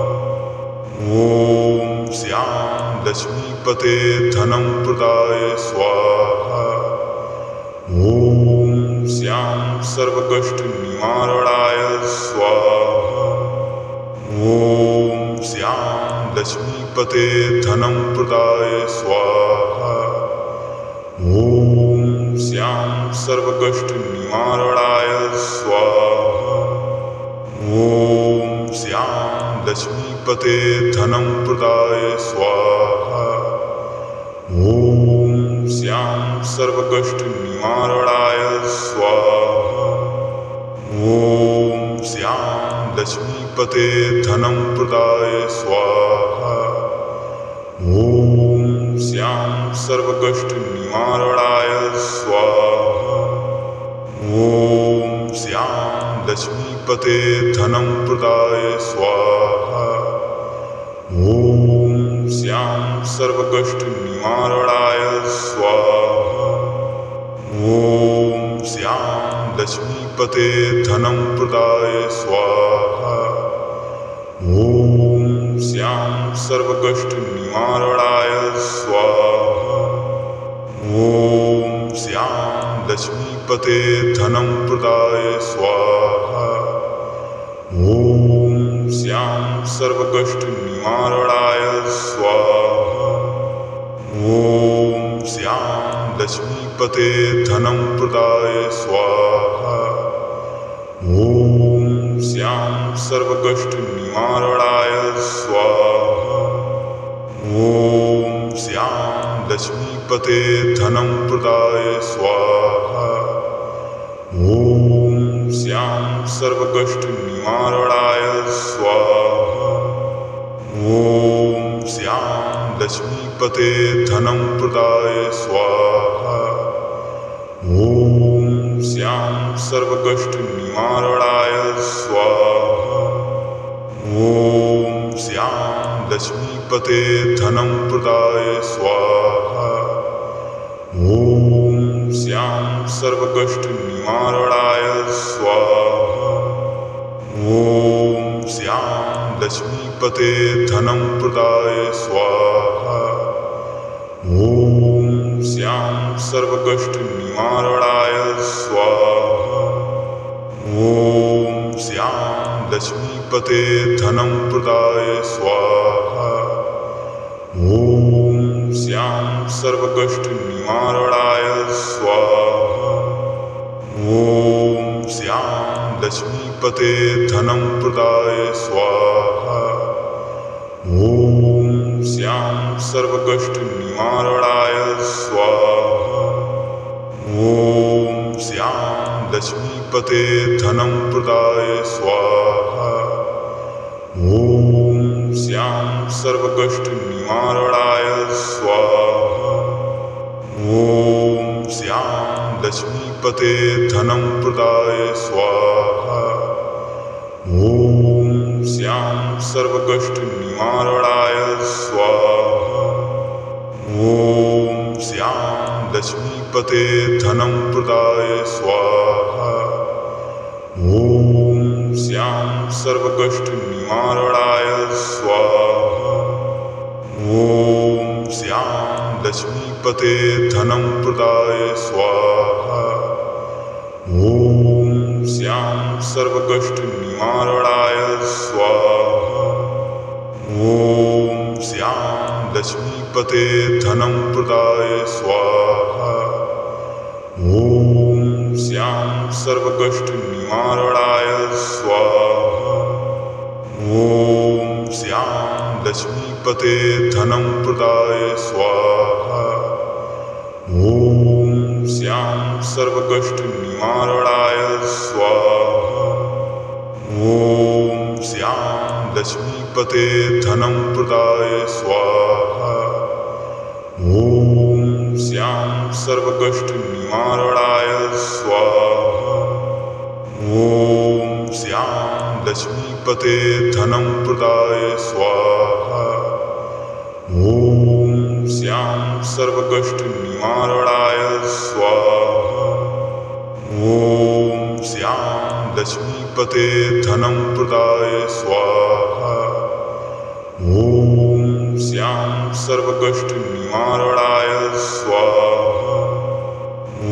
ॐ श्यां लक्ष्मीपते धनं प्रदाय स्वाहा। ॐ श्यां सर्वकष्टनिवारणाय स्वाहा। ॐ श्यां लक्ष्मीपते धनं प्रदाय स्वाहा। ॐ श्यां सर्वकष्टनिवारणाय स्वाहा। ॐ श्यां लक्ष्मीपते धनं प्रदाय स्वाहा। ॐ श्यां सर्वकष्टनिवारणाय स्वाहा। ॐ श्यां लक्ष्मीपते धनं प्रदाय स्वाहा। ॐ श्यां सर्वकष्टनिवारणाय स्वाहा। ॐ श्यां लक्ष्मीपते धनं प्रदाय स्वाहा। ॐ श्यां सर्वकष्टनिवारणाय स्वाहा। ॐ श्यां लक्ष्मीपते धनं प्रदाय स्वाहा। ॐ श्यां सर्वकष्टनिवारणाय स्वाहा। ॐ श्यां लक्ष्मीपते धनं प्रदाय स्वाहा। ॐ श्यां सर्वकष्टनिवारणाय स्वाहा। ॐ श्यां लक्ष्मीपते धनं प्रदाय स्वाहा। ॐ श्यां सर्वकष्टनिवारणाय स्वाहा। ॐ श्यां लक्ष्मीपते धनं प्रदाय स्वाहा। ॐ श्यां सर्वकष्टनिवारणाय स्वाहा। ॐ श्यां लक्ष्मीपते धनं प्रदाय स्वाहा। ॐ श्यां सर्वकष्टनिवारणाय स्वाहा। ॐ श्यां लक्ष्मीपते धनं प्रदाय स्वाहा। ॐ श्यां सर्वकष्टनिवारणाय स्वाहा। ॐ श्यां लक्ष्मीपते धनं प्रदाय स्वाहा। ॐ श्यां सर्वकष्टनिवारणाय स्वाहा। ॐ श्यां लक्ष्मीपते धनं प्रदाय स्वाहा। ॐ श्यां सर्वकष्टनिवारणाय स्वाहा। ॐ श्यां लक्ष्मीपते धनं प्रदाय स्वाहा। ॐ श्यां सर्वकष्टनिवारणाय स्वाहा। ॐ श्यां लक्ष्मीपते धनं प्रदाय स्वाहा। ॐ श्यां सर्वकष्टनिवारणाय स्वाहा। ॐ श्यां लक्ष्मीपते धनं प्रदाय स्वाहा। ॐ श्यां सर्वकष्टनिवारणाय स्वाहा। ॐ श्यां लक्ष्मीपते धनं प्रदाय स्वाहा। ॐ श्यां सर्वकष्टनिवारणाय स्वाहा। ॐ श्यां लक्ष्मीपते धनं प्रदाय स्वाहा। ॐ श्यां सर्वकष्टनिवारणाय स्वाहा। ॐ श्यां लक्ष्मीपते धनं प्रदाय स्वाहा। ॐ श्यां सर्वकष्टनिवारणाय स्वाहा। ॐ श्यां लक्ष्मीपते धनं प्रदाय स्वाहा। ॐ श्यां सर्वकष्टनिवारणाय स्वाहा। ॐ श्यां लक्ष्मीपते धनं प्रदाय स्वाहा। ॐ श्यां सर्वकष्टनिवारणाय स्वाहा। ॐ श्यां लक्ष्मीपते धनं प्रदाय स्वाहा। ॐ श्यां सर्वकष्टनिवारणाय स्वाहा। ॐ श्यां लक्ष्मीपते धनं प्रदाय स्वाहा। ॐ श्यां सर्वकष्टनिवारणाय स्वाहा।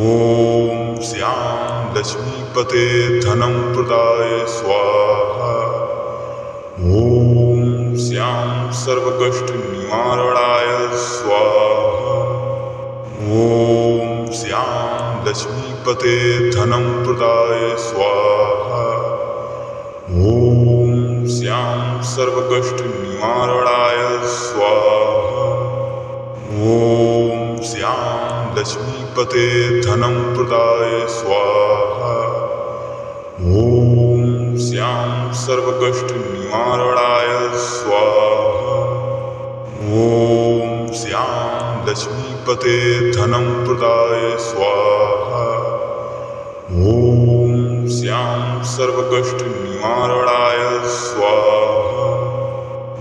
ॐ श्यां लक्ष्मीपते धनं प्रदाय स्वाहा। ॐ श्यां सर्वकष्टनिवारणाय स्वाहा। ॐ श्यां लक्ष्मीपते धनं प्रदाय स्वाहा। ॐ श्यां सर्वकष्टनिवारणाय स्वाहा। ॐ श्यां लक्ष्मीपते धनं प्रदाय स्वाहा। ॐ श्यां सर्वकष्टनिवारणाय स्वाहा। ॐ श्यां लक्ष्मीपते धनं प्रदाय स्वाहा। ॐ श्यां सर्वकष्टनिवारणाय स्वाहा।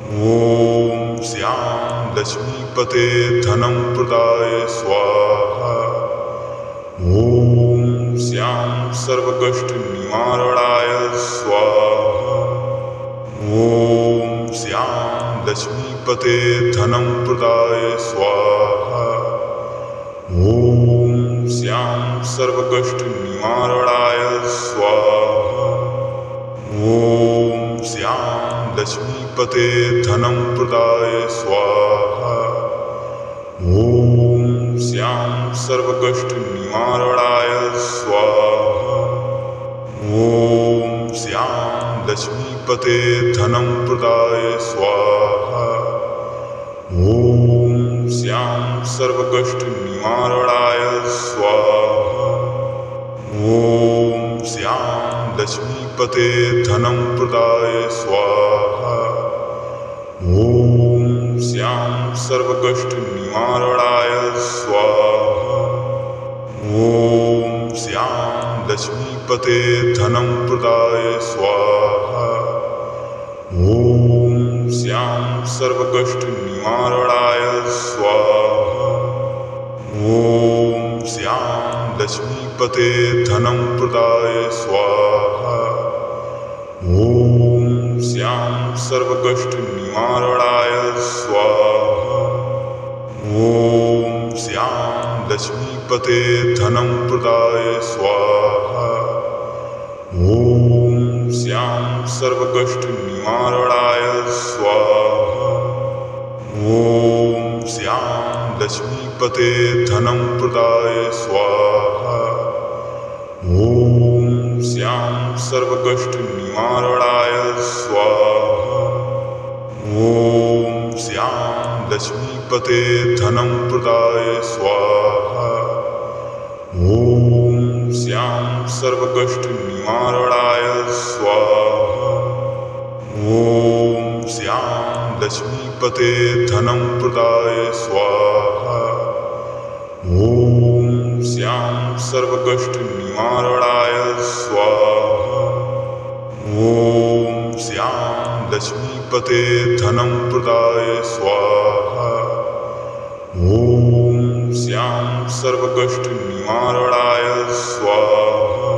ॐ श्यां लक्ष्मीपते धनं प्रदाय स्वाहा। ॐ श्यां सर्वकष्टनिवारणाय स्वाहा। ॐ श्यां लक्ष्मीपते धनं प्रदाय स्वाहा। ॐ श्यां सर्वकष्टनिवारणाय स्वाहा। ॐ श्यां लक्ष्मीपते धनं प्रदाय स्वाहा। ॐ श्यां सर्वकष्टनिवारणाय स्वाहा। ॐ श्यां लक्ष्मीपते धनं प्रदाय स्वाहा। ॐ श्यां सर्वकष्टनिवारणाय स्वाहा। ॐ श्यां लक्ष्मीपते धनं प्रदाय स्वाहा। ॐ श्यां सर्वकष्टनिवारणाय स्वाहा। ॐ श्यां लक्ष्मीपते धनं प्रदाय स्वाहा। ॐ श्यां सर्वकष्टनिवारणाय स्वाहा। ॐ श्यां लक्ष्मीपते धनं प्रदाय स्वाहा। ॐ श्यां सर्वकष्टनिवारणाय स्वाहा। ॐ श्यां लक्ष्मीपते धनं प्रदाय स्वाहा। ॐ श्यां सर्वकष्टनिवारणाय स्वाहा। ॐ श्यां लक्ष्मीपते धनं प्रदाय स्वाहा। ॐ श्यां सर्वकष्टनिवारणाय स्वाहा। ॐ श्यां लक्ष्मीपते धनं प्रदाय स्वाहा। ॐ श्यां सर्वकष्टनिवारणाय स्वाहा। ॐ श्यां लक्ष्मीपते धनं प्रदाय स्वाहा। ॐ श्यां सर्वकष्टनिवारणाय स्वाहा। ॐ श्यां लक्ष्मीपते धनं प्रदाय स्वाहा। ॐ श्यां सर्वकष्टनिवारणाय स्वाहा।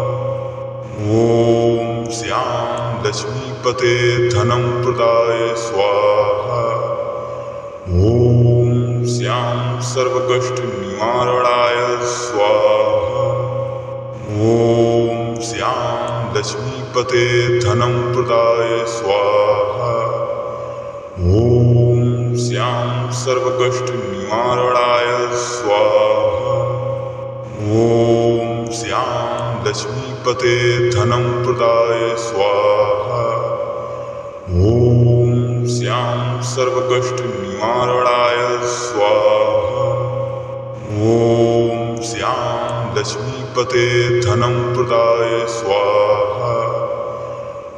ॐ श्यां लक्ष्मीपते धनं प्रदाय स्वाहा। ॐ श्यां सर्वकष्टनिवारणाय स्वाहा। ॐ श्यां लक्ष्मीपते धनं प्रदाय स्वाहा। ॐ श्यां सर्वकष्टनिवारणाय स्वाहा। ॐ श्यां लक्ष्मीपते धनं प्रदाय स्वाहा। ॐ श्यां सर्वकष्टनिवारणाय स्वाहा। ॐ श्यां लक्ष्मीपते धनं प्रदाय स्वाहा।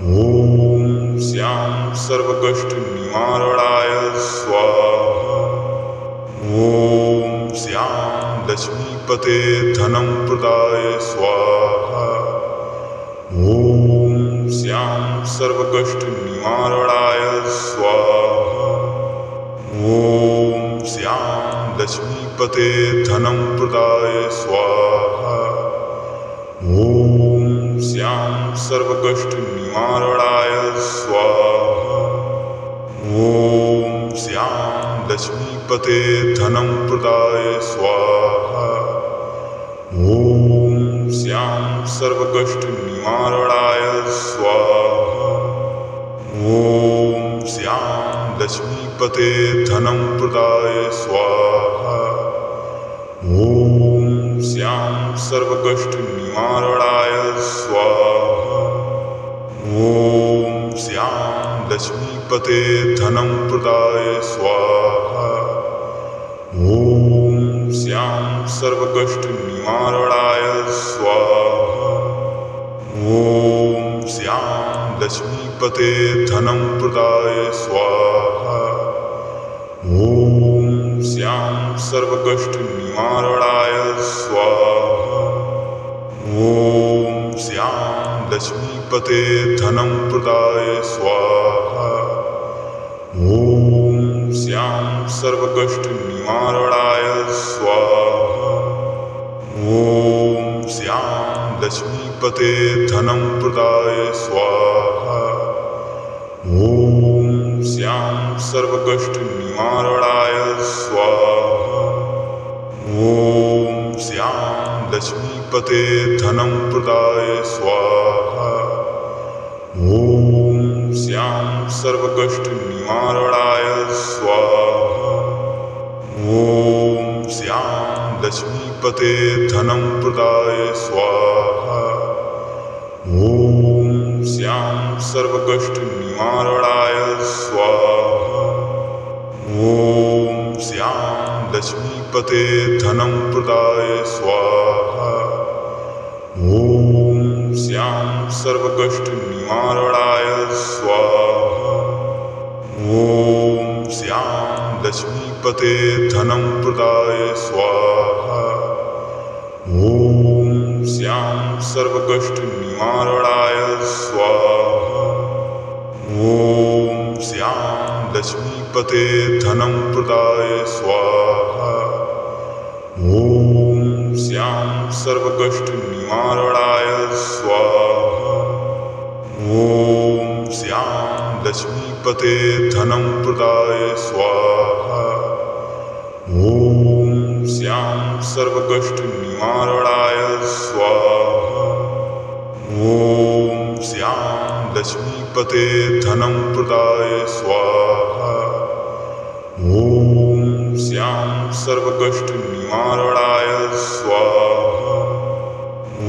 ॐ श्यां सर्वकष्टनिवारणाय स्वाहा। ॐ श्यां लक्ष्मीपते धनं प्रदाय स्वाहा। ॐ श्यां सर्वकष्टनिवारणाय स्वाहा। ॐ श्यां लक्ष्मीपते धनं प्रदाय स्वाहा। ॐ श्यां सर्वकष्टनिवारणाय स्वाहा। ॐ श्यां लक्ष्मीपते धनं प्रदाय स्वाहा। ॐ श्यां सर्वकष्टनिवारणाय स्वाहा। ॐ श्यां लक्ष्मीपते धनं प्रदाय स्वाहा। ॐ श्यां सर्वकष्टनिवारणाय स्वाहा। ॐ श्यां लक्ष्मीपते धनं प्रदाय स्वाहा। ॐ श्यां सर्वकष्टनिवारणाय स्वाहा। ॐ श्यां लक्ष्मीपते धनं प्रदाय स्वाहा। ॐ श्यां सर्वकष्टनिवारणाय स्वाहा। ॐ श्यां लक्ष्मीपते धनं प्रदाय स्वाहा। ॐ श्यां सर्वकष्टनिवारणाय स्वाहा। ॐ श्यां लक्ष्मीपते धनं प्रदाय स्वाहा। ॐ श्यां सर्वकष्टनिवारणाय स्वाहा। ॐ श्यां लक्ष्मीपते धनं प्रदाय स्वाहा। ॐ श्यां सर्वकष्टनिवारणाय स्वाहा। ॐ श्यां लक्ष्मीपते धनं प्रदाय स्वाहा। ॐ श्याम सर्वकष्टनिवारणाय स्वाहा। ॐ श्याम लक्ष्मीपते धनं प्रदाय स्वाहा। ॐ श्याम सर्वकष्टनिवारणाय स्वाहा। ॐ श्याम लक्ष्मीपते धनं प्रदाय स्वाहा। ॐ श्याम सर्वकष्टनिवारणाय स्वाहा। ॐ श्याम लक्ष्मीपते धनं प्रदाय स्वाहा। ॐ श्याम सर्वकष्टनिवारणाय स्वाहा। ॐ श्याम लक्ष्मीपते धनं प्रदाय स्वाहा। ॐ श्याम सर्वकष्टनिवारणाय स्वाहा। ॐ श्याम लक्ष्मीपते धनं प्रदाय स्वाहा। ॐ श्याम सर्वकष्टनिवारणाय स्वाहा। ॐ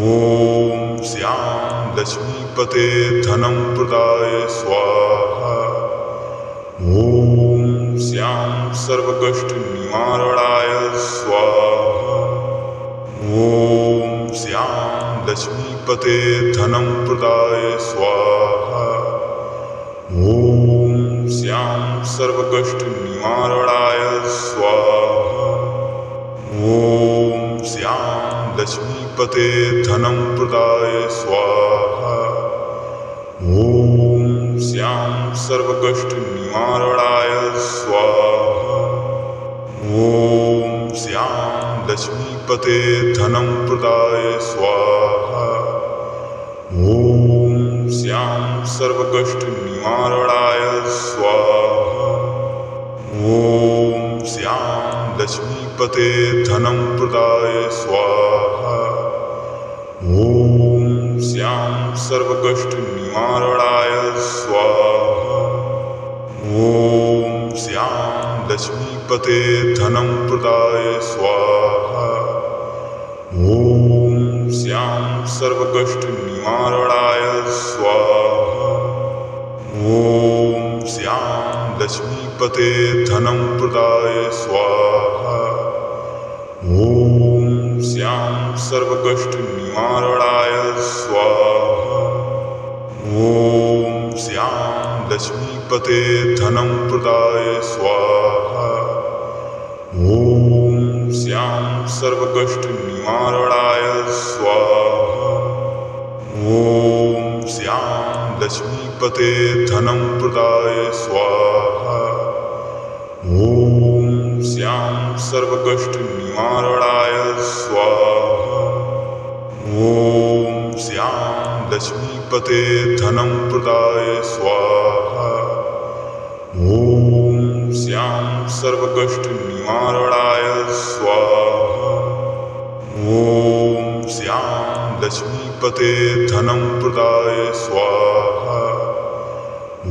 श्याम लक्ष्मीपते धनं प्रदाय स्वाहा। ॐ श्याम सर्वकष्टनिवारणाय स्वाहा। ॐ श्याम लक्ष्मीपते धनं प्रदाय स्वाहा। ॐ श्याम सर्वकष्टनिवारणाय स्वाहा। ॐ श्याम लक्ष्मीपते धनं प्रदाय स्वाहा। ॐ श्याम सर्वकष्टनिवारणाय स्वाहा। ॐ श्याम लक्ष्मीपते धनं प्रदाय स्वाहा। ॐ श्याम सर्वकष्टनिवारणाय स्वाहा। ॐ श्याम लक्ष्मीपते धनं प्रदाय स्वाहा। ॐ श्याम सर्वकष्टनिवारणाय स्वाहा। ॐ श्याम लक्ष्मीपते धनं प्रदाय स्वाहा। ॐ श्याम सर्वकष्टनिवारणाय स्वाहा। ॐ श्याम लक्ष्मीपते धनं प्रदाय स्वाहा। ॐ श्याम सर्वकष्टनिवारणाय स्वाहा। ॐ श्याम लक्ष्मीपते धनं प्रदाय स्वाहा। ॐ श्याम सर्वकष्टनिवारणाय स्वाहा। ॐ श्याम लक्ष्मीपते धनं प्रदाय स्वाहा। ॐ श्याम सर्वकष्टनिवारणाय स्वाहा। ॐ श्याम लक्ष्मीपते धनं प्रदाय स्वाहा। ॐ श्याम सर्वकष्टनिवारणाय स्वाहा। ॐ श्याम लक्ष्मीपते धनं प्रदाय स्वाहा। ॐ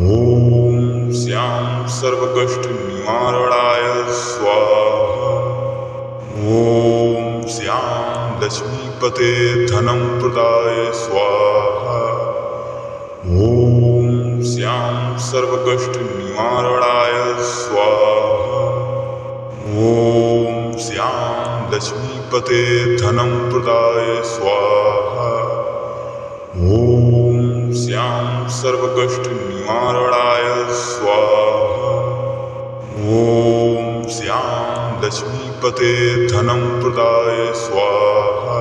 श्याम सर्वकष्टनिवारणाय स्वाहा। ॐ श्याम लक्ष्मीपते धनं प्रदाय स्वाहा। ॐ श्याम सर्वकष्टनिवारणाय स्वाहा। ॐ श्याम लक्ष्मीपते धनं प्रदाय स्वाहा। ॐ श्याम सर्वकष्टनिवारणाय स्वाहा। ॐ श्याम लक्ष्मीपते धनं प्रदाय स्वाहा।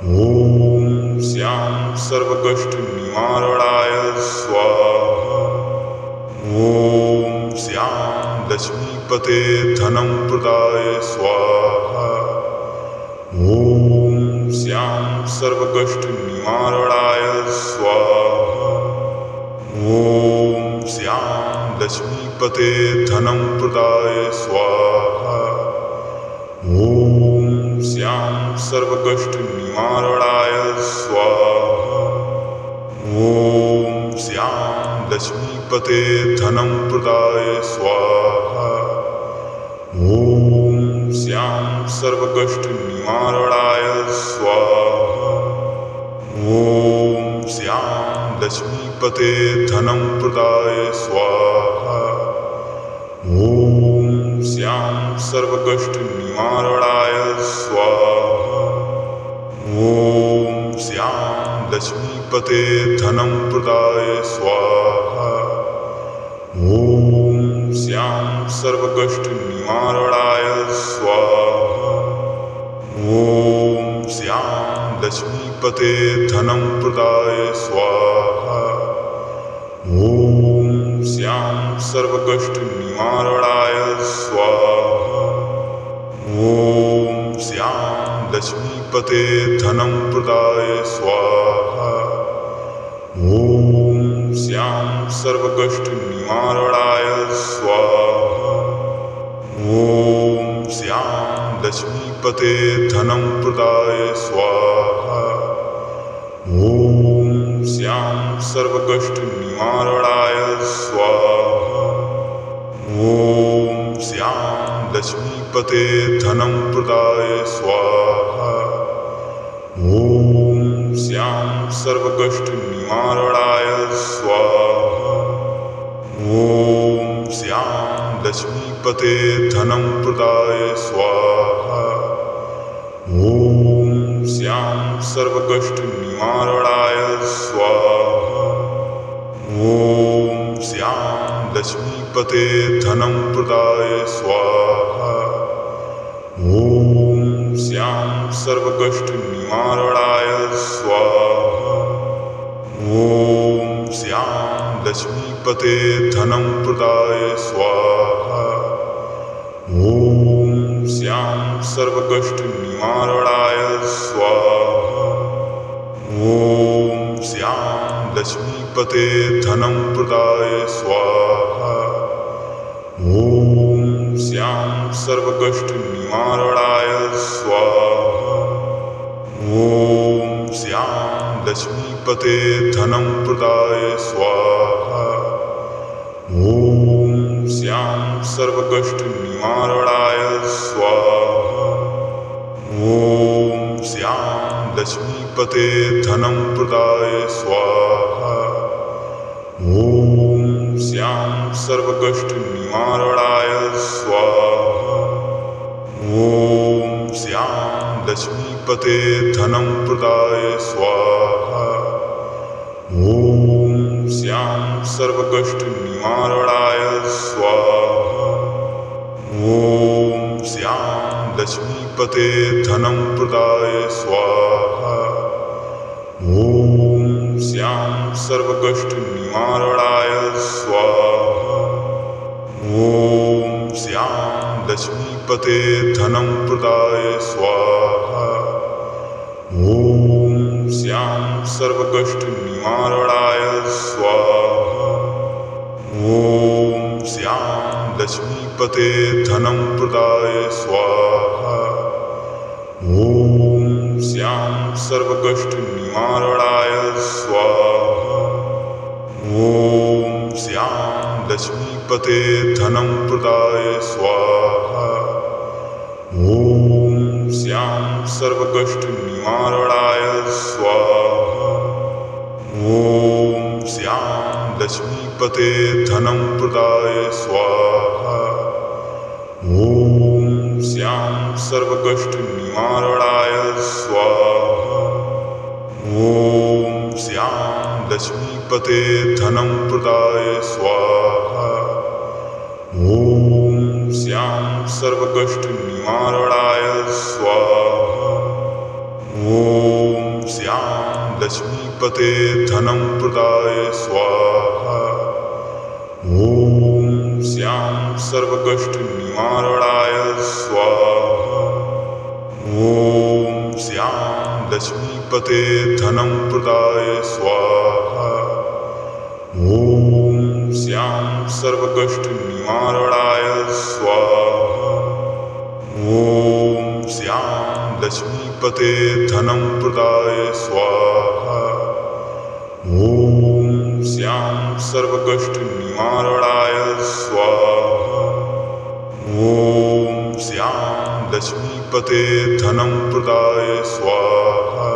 ॐ श्याम सर्वकष्टनिवारणाय स्वाहा। ॐ श्याम लक्ष्मीपते धनं प्रदाय स्वाहा। ॐ श्याम सर्वकष्टनिवारणाय स्वाहा। ॐ श्याम लक्ष्मीपते धनं प्रदाय स्वाहा। ॐ श्याम सर्वकष्टनिवारणाय स्वाहा। ॐ श्याम लक्ष्मीपते धनं प्रदाय स्वाहा। ॐ श्याम सर्वकष्टनिवारणाय स्वाहा। ॐ श्याम लक्ष्मीपते धनं प्रदाय स्वाहा। ॐ श्यां सर्वकष्टनिवारणाय स्वाहा। ॐ श्यां लक्ष्मीपते धनं प्रदाय स्वाहा। ॐ श्यां सर्वकष्टनिवारणाय स्वाहा। ॐ श्यां लक्ष्मीपते धनं प्रदाय स्वाहा। ॐ श्यां सर्वकष्टनिवारणाय स्वाहा। ॐ श्यां लक्ष्मीपते धनं प्रदाय स्वाहा। ॐ श्यां सर्वकष्टनिवारणाय स्वाहा। ॐ श्यां लक्ष्मीपते धनं प्रदाय स्वाहा। ॐ श्यां सर्वकष्टनिवारणाय स्वाहा। ॐ श्यां लक्ष्मीपते धनं प्रदाय स्वाहा। ॐ श्यां सर्वकष्टनिवारणाय स्वाहा। ॐ श्यां लक्ष्मीपते धनं प्रदाय स्वाहा। ॐ श्यां सर्वकष्टनिवारणाय स्वाहा। ॐ श्यां लक्ष्मीपते धनं प्रदाय स्वाहा। ॐ श्यां सर्वकष्टनिवारणाय स्वाहा। ॐ श्यां लक्ष्मीपते धनं प्रदाय स्वाहा। ॐ श्यां सर्वकष्टनिवारणाय स्वाहा। ॐ श्यां लक्ष्मीपते धनं प्रदाय स्वाहा। ॐ श्यां सर्वकष्टनिवारणाय स्वाहा। ॐ श्यां लक्ष्मीपते धनं प्रदाय स्वाहा। ॐ श्यां सर्वकष्टनिवारणाय स्वाहा। ॐ श्यां लक्ष्मीपते धनं प्रदाय स्वाहा। ॐ श्यां सर्वकष्टनिवारणाय स्वाहा। ॐ श्यां लक्ष्मीपते धनं प्रदाय स्वाहा। ॐ श्यां सर्वकष्टनिवारणाय स्वाहा। ॐ श्यां लक्ष्मीपते धनं प्रदाय स्वाहा। ॐ श्यां सर्वकष्टनिवारणाय स्वाहा। ॐ श्यां लक्ष्मीपते धनं प्रदाय स्वाहा। ॐ श्यां सर्वकष्टनिवारणाय स्वाहा। ॐ श्यां लक्ष्मीपते धनं प्रदाय स्वाहा। ॐ श्यां सर्वकष्टनिवारणाय स्वाहा। ॐ श्यां लक्ष्मीपते धनं प्रदाय स्वाहा। ॐ श्यां सर्वकष्टनिवारणाय स्वाहा। ॐ श्यां लक्ष्मीपते धनं प्रदाय स्वाहा। ॐ श्यां सर्वकष्टनिवारणाय स्वाहा। ॐ श्यां लक्ष्मीपते धनं प्रदाय स्वाहा। ॐ श्यां सर्वकष्टनिवारणाय स्वाहा। ॐ श्यां लक्ष्मीपते धनं प्रदाय स्वाहा। ॐ श्यां सर्वकष्टनिवारणाय स्वाहा। ॐ श्यां लक्ष्मीपते धनं प्रदाय स्वाहा। ॐ श्यां सर्वकष्टनिवारणाय स्वाहा। ॐ श्यां लक्ष्मीपते धनं प्रदाय स्वाहा। ॐ श्यां सर्वकष्टनिवारणाय स्वाहा। ॐ श्यां लक्ष्मीपते धनं प्रदाय स्वाहा।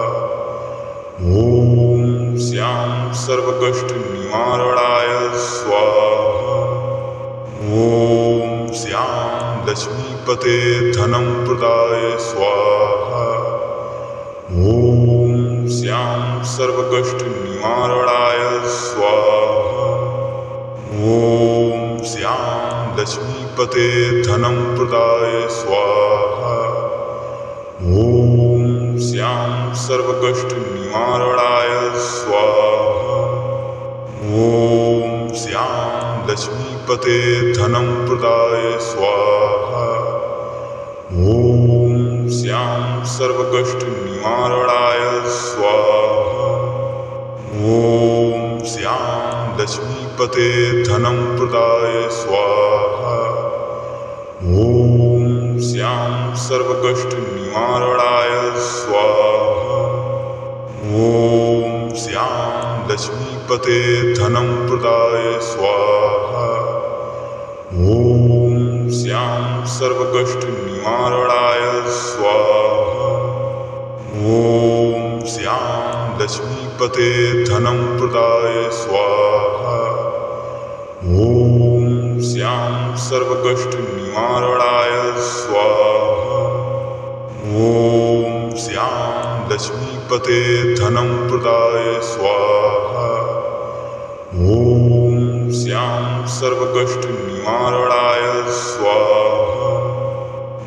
ॐ श्यां सर्वकष्टनिवारणाय स्वाहा। ॐ श्यां लक्ष्मीपते धनं प्रदाय स्वाहा। ॐ श्यां सर्वकष्टनिवारणाय स्वाहा। ॐ श्यां लक्ष्मीपते धनं प्रदाय स्वाहा। ॐ श्यां सर्वकष्टनिवारणाय स्वाहा। ॐ श्यां लक्ष्मीपते धनं प्रदाय स्वाहा। ॐ श्यां सर्वकष्टनिवारणाय स्वाहा। ॐ श्यां लक्ष्मीपते धनं प्रदाय स्वाहा। ॐ श्यां सर्वकष्टनिवारणाय स्वाहा। ॐ श्यां लक्ष्मीपते धनं प्रदाय स्वाहा। ॐ श्यां सर्वकष्टनिवारणाय स्वाहा। ॐ श्यां लक्ष्मीपते धनं प्रदाय स्वाहा। ॐ श्यां सर्वकष्टनिवारणाय स्वाहा। ॐ श्यां लक्ष्मीपते धनं प्रदाय स्वाहा। ॐ श्यां सर्वकष्टनिवारणाय स्वाहा।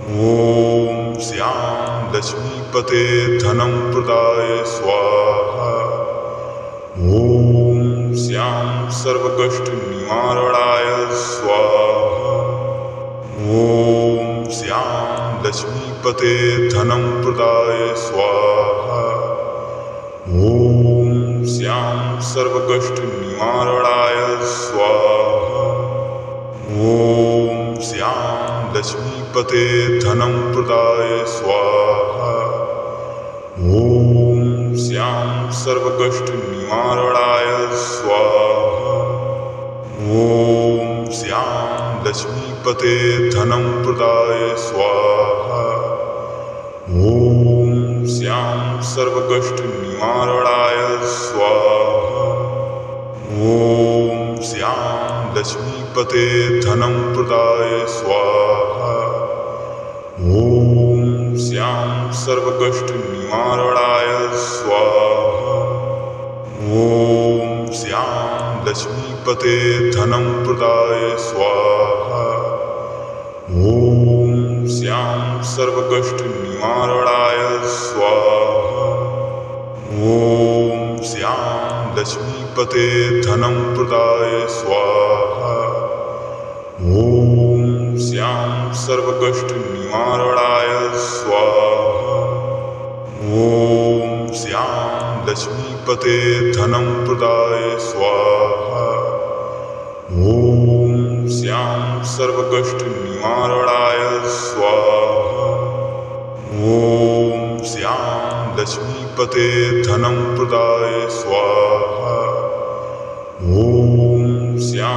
ॐ श्यां लक्ष्मीपते धनं प्रदाय स्वाहा। ॐ श्यां सर्वकष्टनिवारणाय स्वाहा। ॐ श्यां लक्ष्मीपते धनं प्रदाय स्वाहा। ॐ श्यां सर्वकष्टनिवारणाय स्वाहा। ॐ श्यां लक्ष्मीपते धनं प्रदाय स्वाहा। ॐ श्यां सर्वकष्टनिवारणाय स्वाहा। ॐ श्यां लक्ष्मीपते धनं प्रदाय स्वाहा। ॐ श्यां सर्वकष्टनिवारणाय स्वाहा। ॐ श्यां लक्ष्मीपते धनं प्रदाय स्वाहा। ॐ श्यां सर्वकष्टनिवारणाय स्वाहा। ॐ श्यां लक्ष्मीपते धनं प्रदाय स्वाहा। ॐ श्यां सर्वकष्टनिवारणाय स्वाहा। ॐ श्यां लक्ष्मीपते धनं प्रदाय स्वाहा। ॐ श्यां सर्वकष्टनिवारणाय स्वाहा। ॐ श्यां लक्ष्मीपते धनं प्रदाय स्वाहा। ॐ श्यां सर्वकष्टनिवारणाय स्वाहा। ॐ श्यां लक्ष्मीपते धनं प्रदाय स्वाहा। ॐ श्यां